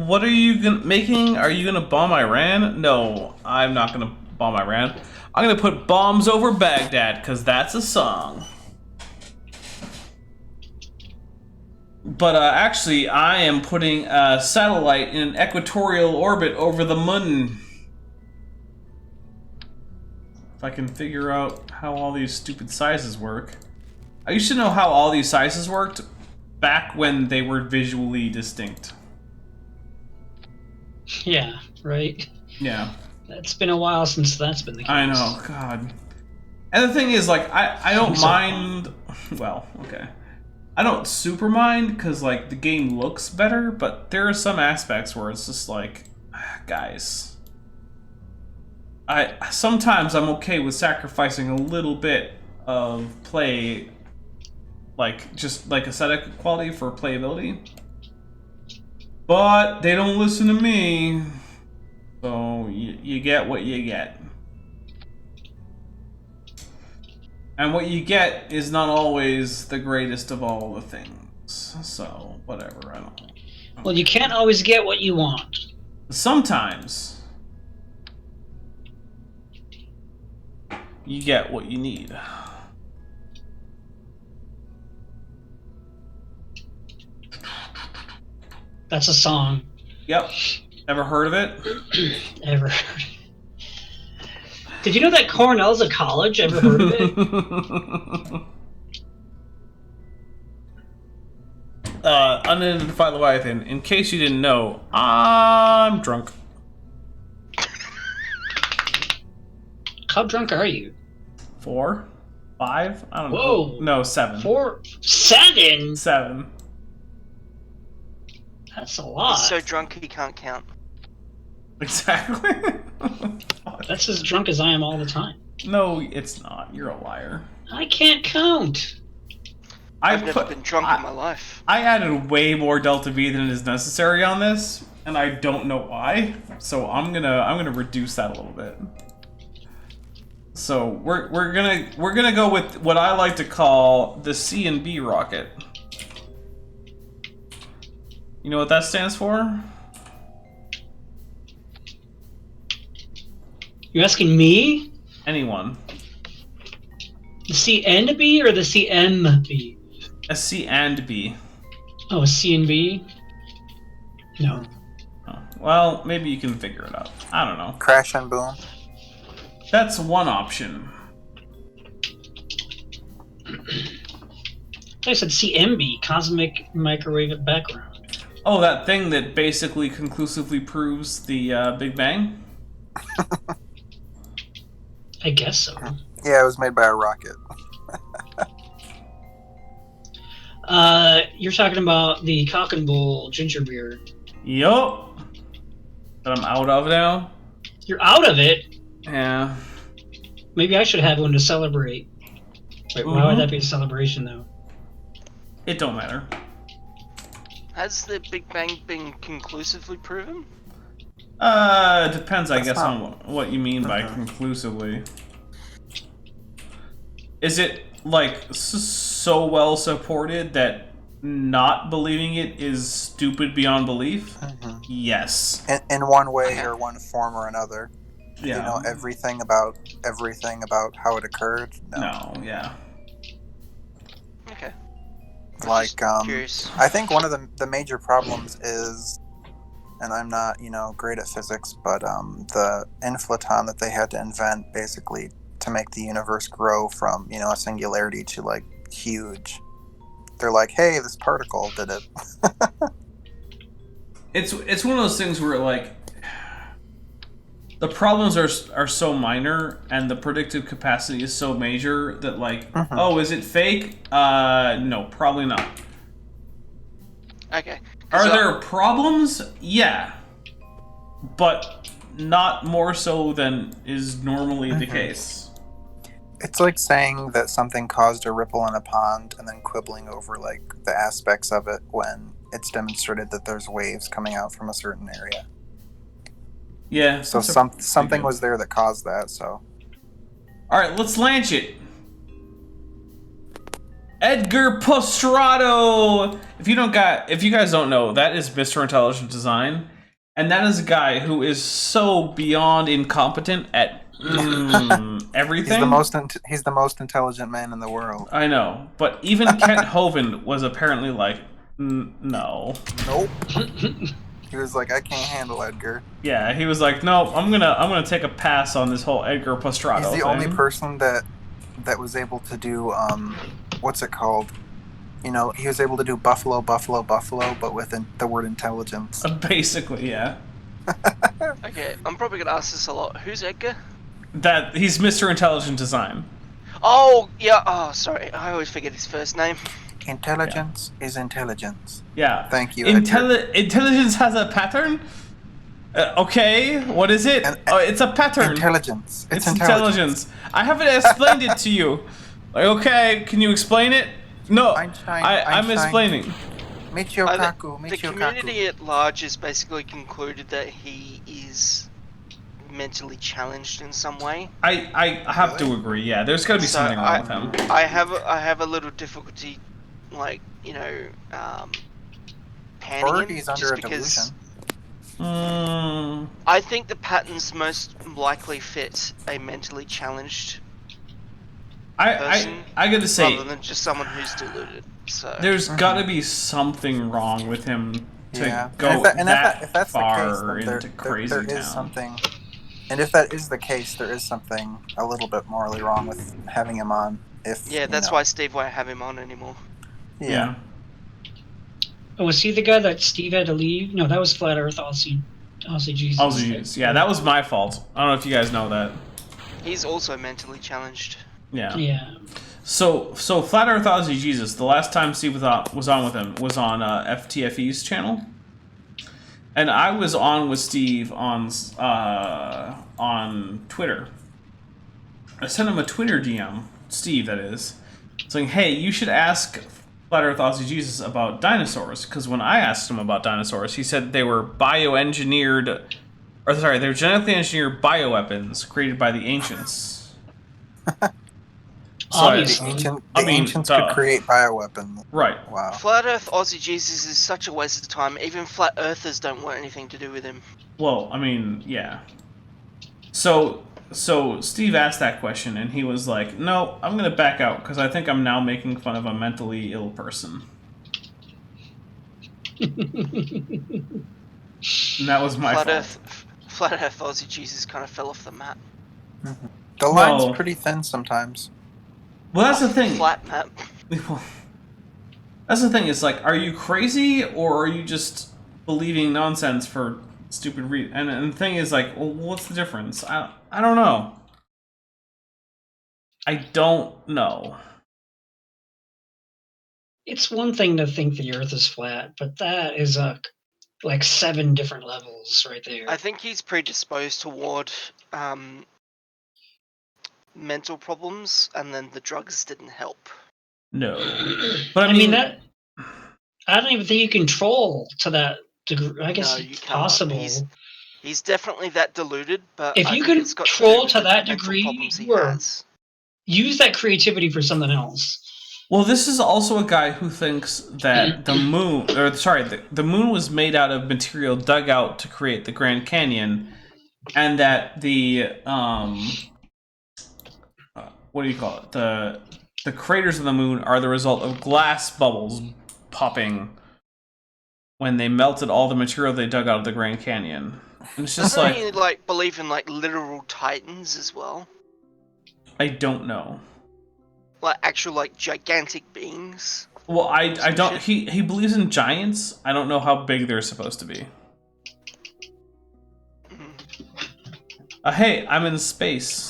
What are you making? Are you gonna bomb Iran? No, I'm not gonna bomb Iran. I'm gonna put bombs over Baghdad, cause that's a song. But actually, I am putting a satellite in an equatorial orbit over the moon. If I can figure out how all these stupid sizes work. I used to know how all these sizes worked back when they were visually distinct. Yeah, right. Yeah. It's been a while since that's been the case. I know, God. And the thing is, like, I don't mind... Well, okay. I don't super mind, because, like, the game looks better, but there are some aspects where it's just like, guys... Sometimes I'm okay with sacrificing a little bit of play, like, just, like, aesthetic quality for playability. But they don't listen to me, so you get what you get. And what you get is not always the greatest of all the things. So, whatever, I don't know. Well, you can't always get what you want. Sometimes you get what you need. That's a song. Yep. Ever heard of it? Ever. Did you know that Cornell's a college? Ever heard of it? Unidentified Leviathan. In case you didn't know, I'm drunk. How drunk are you? 4? 5? I don't know. Whoa. No, 7. 4, 7. 7. That's a lot. He's so drunk he can't count. Exactly. That's as drunk as I am all the time. No, it's not. You're a liar. I can't count. I've never been drunk in my life. I added way more Delta V than is necessary on this, and I don't know why. So I'm gonna reduce that a little bit. So we're gonna go with what I like to call the C&B rocket. You know what that stands for? You asking me? Anyone? The C and B or the CMB? A C and B. Oh, a C and B? No. Oh, well, maybe you can figure it out. I don't know. Crash and boom. That's one option. I said CMB, Cosmic Microwave Background. Oh, that thing that basically conclusively proves the Big Bang? I guess so. Yeah, it was made by a rocket. You're talking about the Cock and Bull ginger beer. Yup. That I'm out of now? You're out of it? Yeah. Maybe I should have one to celebrate. Wait, why would that be a celebration, though? It don't matter. Has the Big Bang been conclusively proven? Depends, I That's guess, not- on what you mean by conclusively. Is it like so well supported that not believing it is stupid beyond belief? Mhm. Yes. In one way or one form or another. Do Yeah. you know everything about how it occurred? No. No. Yeah. Okay. Like, Curious. I think one of the major problems is, and I'm not, great at physics, but the inflaton that they had to invent basically to make the universe grow from, a singularity to like huge. They're like, hey, this particle did it. It's one of those things where like the problems are so minor and the predictive capacity is so major that like, Mhm. oh, is it fake? No, probably not. Okay. Are there problems? Yeah. But not more so than is normally the case. It's like saying that something caused a ripple in a pond and then quibbling over like the aspects of it when it's demonstrated that there's waves coming out from a certain area. Yeah. So something was there that caused that, so. Alright, let's launch it. Edgar Postrato! If you guys don't know, that is Mr. Intelligent Design. And that is a guy who is so beyond incompetent at everything. He's the most intelligent man in the world. I know, but even Kent Hovind was apparently like, no. Nope. He was like, I can't handle Edgar. Yeah, he was like, no, I'm gonna take a pass on this whole Edgar Postrato He's the thing. only person that was able to do what's it called? He was able to do buffalo, buffalo, buffalo, but with the word intelligence. Basically, yeah. Okay, I'm probably gonna ask this a lot. Who's Edgar? He's Mr. Intelligent Design. Oh, yeah. Oh, sorry. I always forget his first name. Intelligence is intelligence. Yeah. Thank you, Intelligence has a pattern? Okay, what is it? It's a pattern. Intelligence. It's intelligence. I haven't explained it to you. Like, okay, can you explain it? No, I'm explaining. Michio Kaku. The community at large has basically concluded that he is mentally challenged in some way. I have to agree. Yeah, there's got to be something wrong with him. I have a little difficulty, like panning him he's just under a because delusion. I think the patterns most likely fit a mentally challenged person. I gotta say, rather than just someone who's deluded. So there's got to be something wrong with him to go if that's far the case, into crazy there town. is something. And if that is the case, there is something a little bit morally wrong with having him on. That's why Steve won't have him on anymore. Yeah. Oh, was he the guy that Steve had to leave? No, that was Flat Earth Aussie Jesus. Aussie Jesus. Yeah, that was my fault. I don't know if you guys know that. He's also mentally challenged. Yeah. Yeah. So Flat Earth Aussie Jesus, the last time Steve was on with him was on FTFE's channel. And I was on with Steve on Twitter. I sent him a Twitter DM, Steve that is, saying, hey, you should ask Flat Earth Aussie Jesus about dinosaurs, because when I asked him about dinosaurs, he said they were they were genetically engineered bioweapons created by the ancients. Obviously. The ancients could create bioweapons. Right. Wow. Flat Earth Aussie Jesus is such a waste of time. Even flat earthers don't want anything to do with him. Well, I mean, yeah. So Steve asked that question, and he was like, no, I'm going to back out, because I think I'm now making fun of a mentally ill person. And that was my fault. Flat Earth Aussie Jesus kind of fell off the map. Mm-hmm. The line's pretty thin sometimes. Well, that's the thing. Flat map. That's the thing. It's like, are you crazy, or are you just believing nonsense for stupid reason? And the thing is, like, well, what's the difference? I don't know. I don't know. It's one thing to think the Earth is flat, but that is like 7 different levels right there. I think he's predisposed toward mental problems, and then the drugs didn't help. No, but I mean that. I don't even think you control to that degree. I guess it's possible. He's definitely that deluded, but if you control to that degree, use that creativity for something else. Well, this is also a guy who thinks that the moon, the moon was made out of material dug out to create the Grand Canyon, and that the what do you call it? The craters of the moon are the result of glass bubbles popping when they melted all the material they dug out of the Grand Canyon. And it's just Doesn't he like believe in like literal titans as well? I don't know. Like actual like gigantic beings? Well, I don't. Shit. He believes in giants. I don't know how big they're supposed to be. Hey, I'm in space.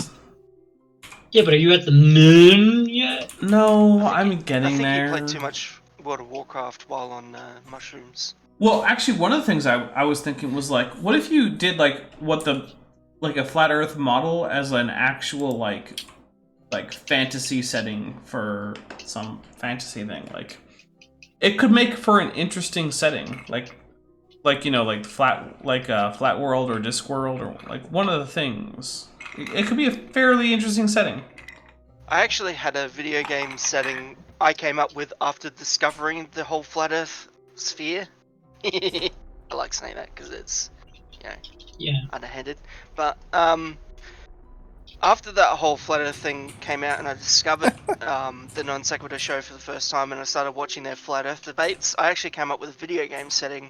Yeah, but are you at the moon yet? No, I'm getting I think there. he played too much World of Warcraft while on mushrooms. Well, actually, one of the things I was thinking was like, what if you did like a flat Earth model as an actual like fantasy setting for some fantasy thing? Like, it could make for an interesting setting, like flat world or Discworld or like one of the things. It could be a fairly interesting setting. I actually had a video game setting I came up with after discovering the whole flat Earth sphere. I like saying that because it's, underhanded. But after that whole flat Earth thing came out and I discovered the Non Sequitur show for the first time and I started watching their flat Earth debates, I actually came up with a video game setting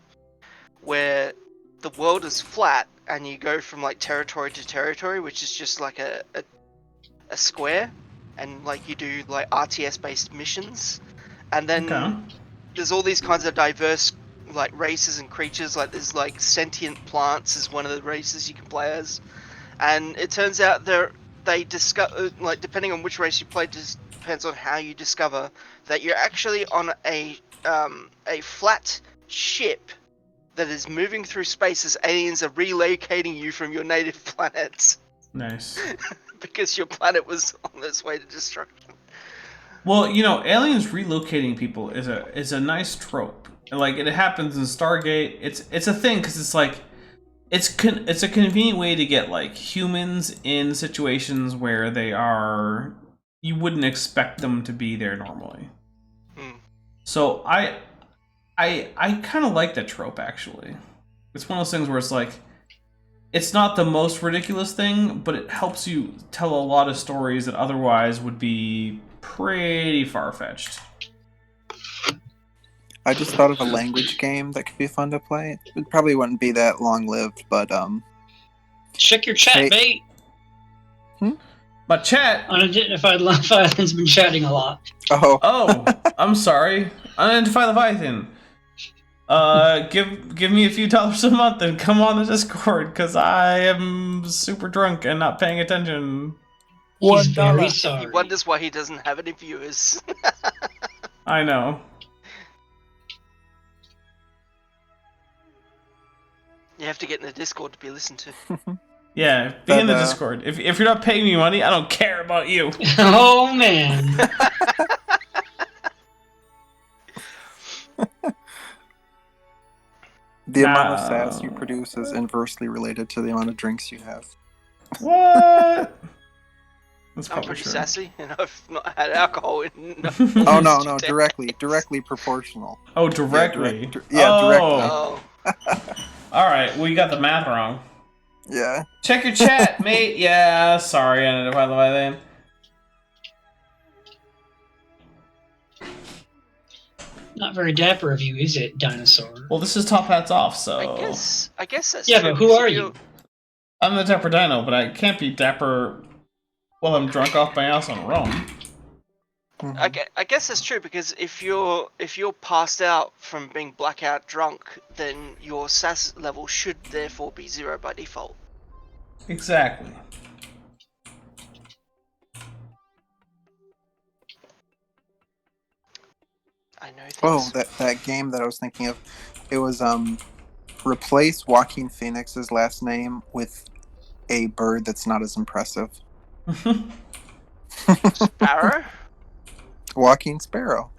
where the world is flat and you go from like territory to territory, which is just like a square, and like you do like RTS based missions, and then there's all these kinds of diverse like races and creatures. Like there's like sentient plants is one of the races you can play as, and it turns out they discover, like depending on which race you play, just depends on how you discover that you're actually on a flat ship that is moving through space as aliens are relocating you from your native planet. Nice. Because your planet was on its way to destruction. Well, you know, aliens relocating people is a nice trope. Like, it happens in Stargate. It's a thing because it's like it's a convenient way to get like humans in situations where you wouldn't expect them to be there normally. So I kind of like that trope, actually. It's one of those things where it's like, it's not the most ridiculous thing, but it helps you tell a lot of stories that otherwise would be pretty far-fetched. I just thought of a language game that could be fun to play. It probably wouldn't be that long-lived, but check your chat, mate. My chat. Unidentified Leviathan's been chatting a lot. Oh, I'm sorry. Unidentified Leviathan. Give me a few dollars a month and come on the Discord, because I am super drunk and not paying attention. He's very sorry. He wonders why he doesn't have any viewers. I know. You have to get in the Discord to be listened to. Yeah, be in the Discord. If you're not paying me money, I don't care about you. Oh, man. The amount of sass you produce is inversely related to the amount of drinks you have. What? I'm pretty sassy, and I've not had alcohol in... Oh, no, directly proportional. Oh, directly? Directly. Oh. Alright, well, you got the math wrong. Yeah. Check your chat, mate. Yeah, sorry, Unidentified Leviathan. Not very dapper of you, is it, dinosaur? Well, this is Top Hats Off, so... I guess that's yeah, true. But who are you? I'm the Dapper Dino, but I can't be dapper while I'm drunk off my ass on rum. I guess that's true, because if you're passed out from being blackout drunk, then your sass level should therefore be 0 by default. Exactly. I know things. Oh, that game that I was thinking of, it was replace Joaquin Phoenix's last name with a bird that's not as impressive. Sparrow? Joaquin Sparrow.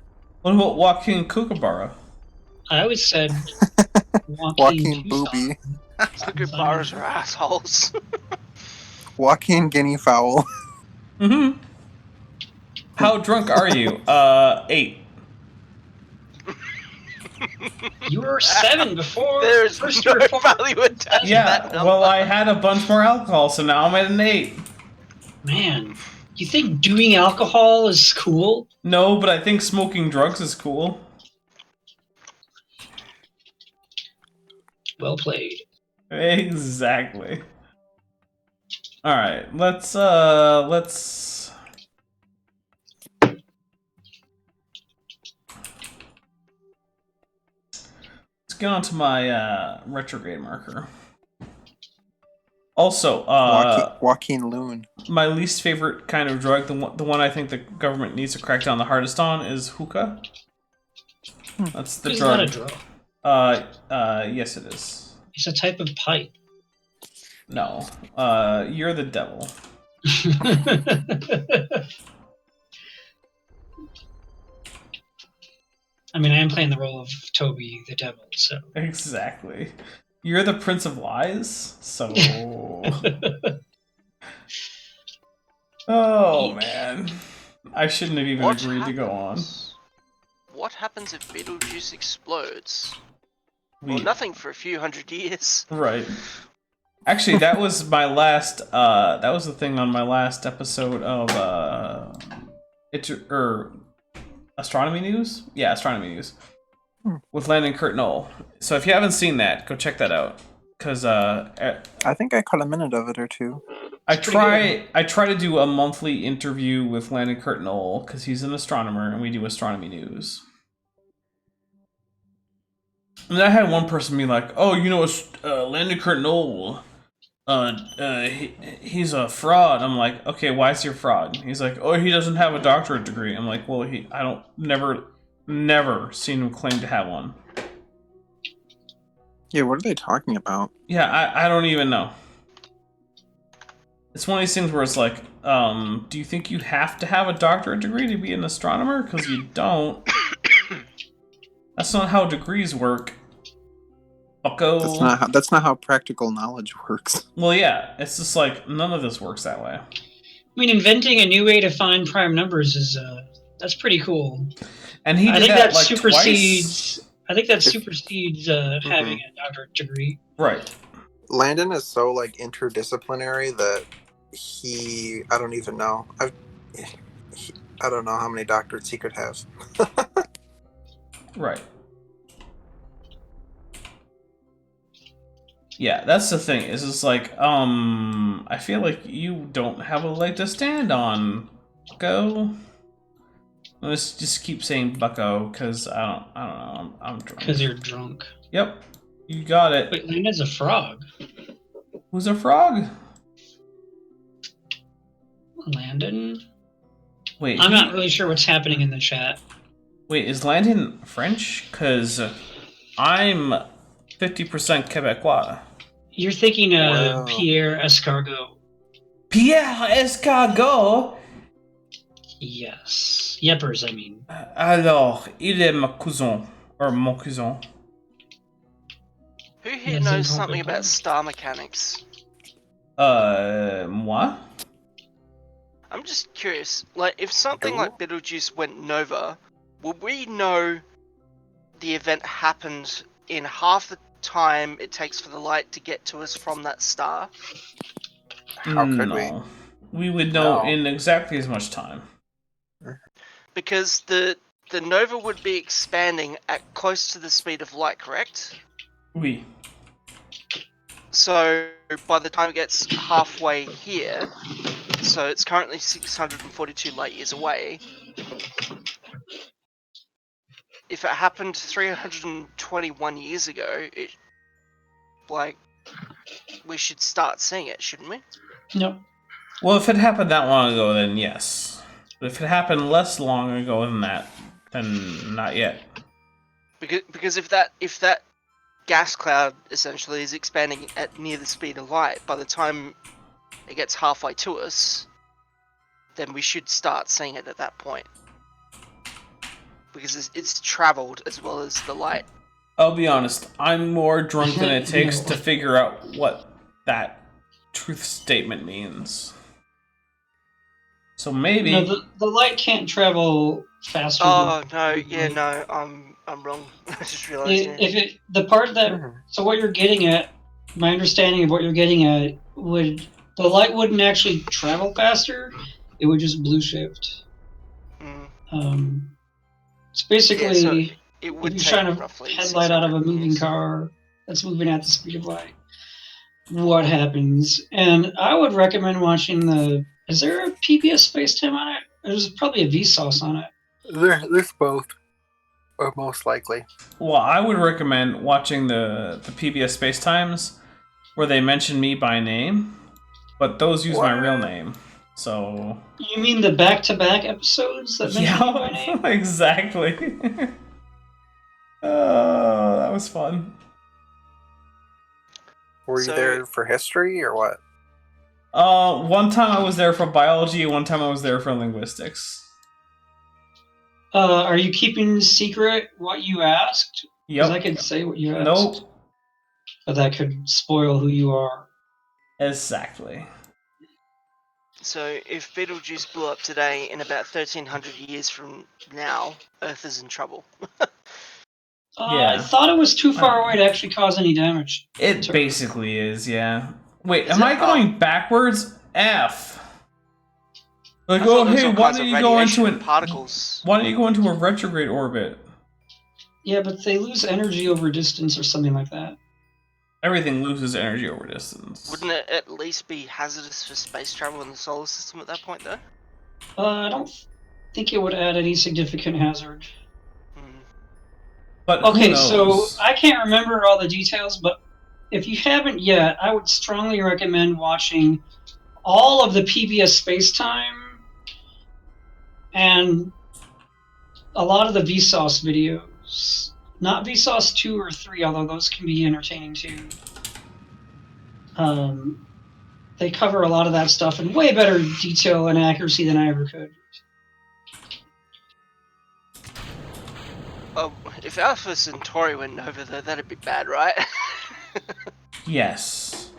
What about Joaquin Kookaburra? I always said Joaquin Booby. Kookaburras are assholes. Joaquin Guinea Fowl. How drunk are you? 8. You were 7 before. There's First no you were 4. value attached to that Yeah, number. well, I had a bunch more alcohol, so now I'm at an 8. Man, you think doing alcohol is cool? No, but I think smoking drugs is cool. Well played. Exactly. All right, let's get on to my retrograde marker. Also, Joaquin Loon. my least favorite kind of drug, the one I think the government needs to crack down the hardest on, is hookah. That's the It's drug. not a drug. Yes, it is. It's a type of pipe. No, you're the devil. I mean, I am playing the role of Toby the devil, so. Exactly. You're the Prince of Lies, so. Oh man, I shouldn't have even agreed to go on. What happens if Beetlejuice explodes? We- Well, nothing for a few hundred years. Right. Actually, that was my last. That was the thing on my last episode of Astronomy News. Yeah, Astronomy News with Landon Kurt Knoll. So if you haven't seen that, go check that out. Cause I think I caught a minute of it or two. I try to do a monthly interview with Landon Kurt Knoll because he's an astronomer and we do Astronomy News. And I had one person be like, "Oh, you know, Landon Kurt Knoll. He's a fraud." I'm like, "Okay, why is he a fraud?" He's like, "Oh, he doesn't have a doctorate degree." I'm like, "Well, never seen him claim to have one." Yeah, what are they talking about? Yeah, I don't even know. It's one of these things where it's like, do you think you have to have a doctorate degree to be an astronomer? Because you don't. That's not how degrees work. Bucko. That's not how practical knowledge works. Well, yeah, it's just like none of this works that way. I mean, inventing a new way to find prime numbers is that's pretty cool. And he did I think that like supersedes. twice. I think that supersedes having a doctorate degree. Right. Landon is so like interdisciplinary that I don't even know. I don't know how many doctorates he could have. Right. Yeah, that's the thing. Is it's like, I feel like you don't have a leg to stand on, Bucko. Let's just keep saying Bucko because I don't know. I'm drunk. Because you're drunk. Yep, you got it. Wait, Landon's a frog. Who's a frog? Landon? Wait, I'm not really sure what's happening in the chat. Wait, is Landon French? Because I'm 50% Quebecois. You're thinking of Wow. Pierre Escargot. Pierre Escargot? Yes. Yepers, I mean. Alors, il est ma cousin. Or mon cousin. Who here Yes, knows in something Hong about Kong. star mechanics? Moi? I'm just curious. Like, if something like Betelgeuse went nova, would we know the event happened in half the time it takes for the light to get to us from that star? How could we? No. We would know No. in exactly as much time. Because the nova would be expanding at close to the speed of light, correct? Oui. So by the time it gets halfway here, so it's currently 642 light years away. If it happened 321 years ago, we should start seeing it, shouldn't we? No. Well, if it happened that long ago, then yes. But if it happened less long ago than that, then not yet. Because if that gas cloud essentially is expanding at near the speed of light, by the time it gets halfway to us, then we should start seeing it at that point. Because it's traveled as well as the light. I'll be honest, I'm more drunk than it takes to figure out what that truth statement means. So maybe. No, the light can't travel faster. Oh no, yeah, no, I'm wrong. I just realized. The part that Mhm. so what you're getting at, my understanding of what you're getting at would the light wouldn't actually travel faster; it would just blue shift. Mm. It's Yeah, so basically it if would you take shine a roughly headlight out of a 600 moving years. car that's moving at the speed of light, what happens? And I would recommend watching the. Is there a PBS spacetime on it? There's probably a Vsauce on it. There's both, or most likely. Well, I would recommend watching the PBS Space Times, where they mention me by name, but those use my real name. So. You mean the back-to-back episodes that mention you by name? Yeah, exactly. Oh, that was fun. Were you there for history or what? One time I was there for biology, one time I was there for linguistics. Are you keeping secret what you asked? Because Yep. I could say what you asked. Nope. But that could spoil who you are. Exactly. So if Betelgeuse blew up today in about 1300 years from now, Earth is in trouble. Yeah. I thought it was too far away to actually cause any damage. It basically is, yeah. Wait, Is am it? I going backwards? F. Like, I thought oh there was hey, all why kinds don't of you go radiation into and an particles. Why don't you go into a retrograde orbit? Yeah, but they lose energy over distance or something like that. Everything loses energy over distance. Wouldn't it at least be hazardous for space travel in the solar system at that point, though? I don't think it would add any significant hazard. But okay, who knows? So I can't remember all the details, but if you haven't yet, I would strongly recommend watching all of the PBS Spacetime and a lot of the Vsauce videos. Not Vsauce 2 or 3, although those can be entertaining too. They cover a lot of that stuff in way better detail and accuracy than I ever could. Oh, if Alpha Centauri went over though, that'd be bad, right? Yes.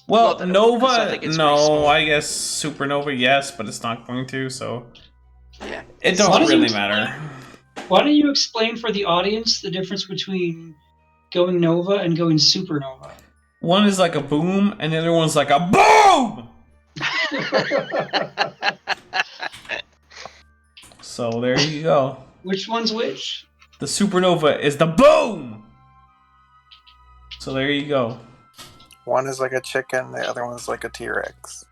Well, Nova, no, I guess Supernova, yes, but it's not going to, so yeah, it don't really matter. Why don't you explain for the audience the difference between going Nova and going Supernova? One is like a boom, and the other one's like a BOOM! So there you go. Which one's which? The Supernova is the boom! So there you go. One is like a chicken, the other one's like a T-Rex.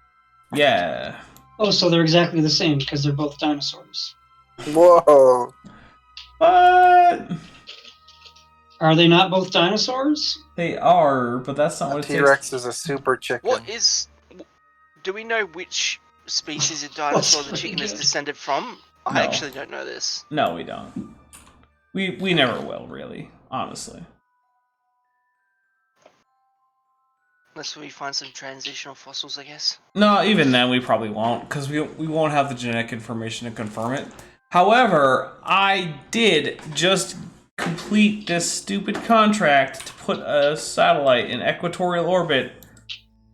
Yeah. Oh, so they're exactly the same because they're both dinosaurs. Whoa! What? Are they not both dinosaurs? They are, but that's not what it T-Rex is a super chicken. What is... Do we know which species of dinosaur the chicken is descended from? I actually don't know this. No, we don't. We never will, really, honestly. Unless we find some transitional fossils, I guess. No, even then we probably won't, because we won't have the genetic information to confirm it. However, I did just complete this stupid contract to put a satellite in equatorial orbit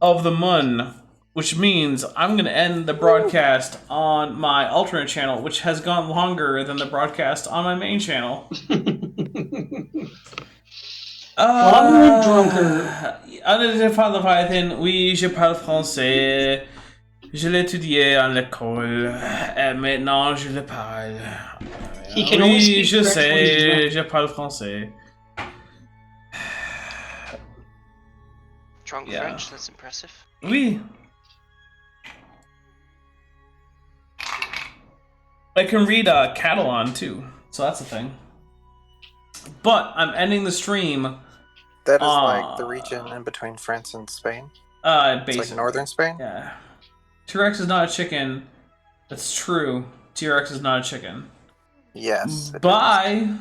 of the moon, which means I'm going to end the broadcast on my alternate channel, which has gone longer than the broadcast on my main channel. I'm drunker. Oui, je parle français. Je l'ai étudié à l'école. Et maintenant, je le parle. He can only speak je French when he's sais, drunk. je parle français. Drunk French, that's impressive. Oui. I can read Catalan too, so that's a thing. But I'm ending the stream. That is like the region in between France and Spain. It's like northern Spain. Yeah. T-Rex is not a chicken. That's true. T-Rex is not a chicken. Yes. Bye.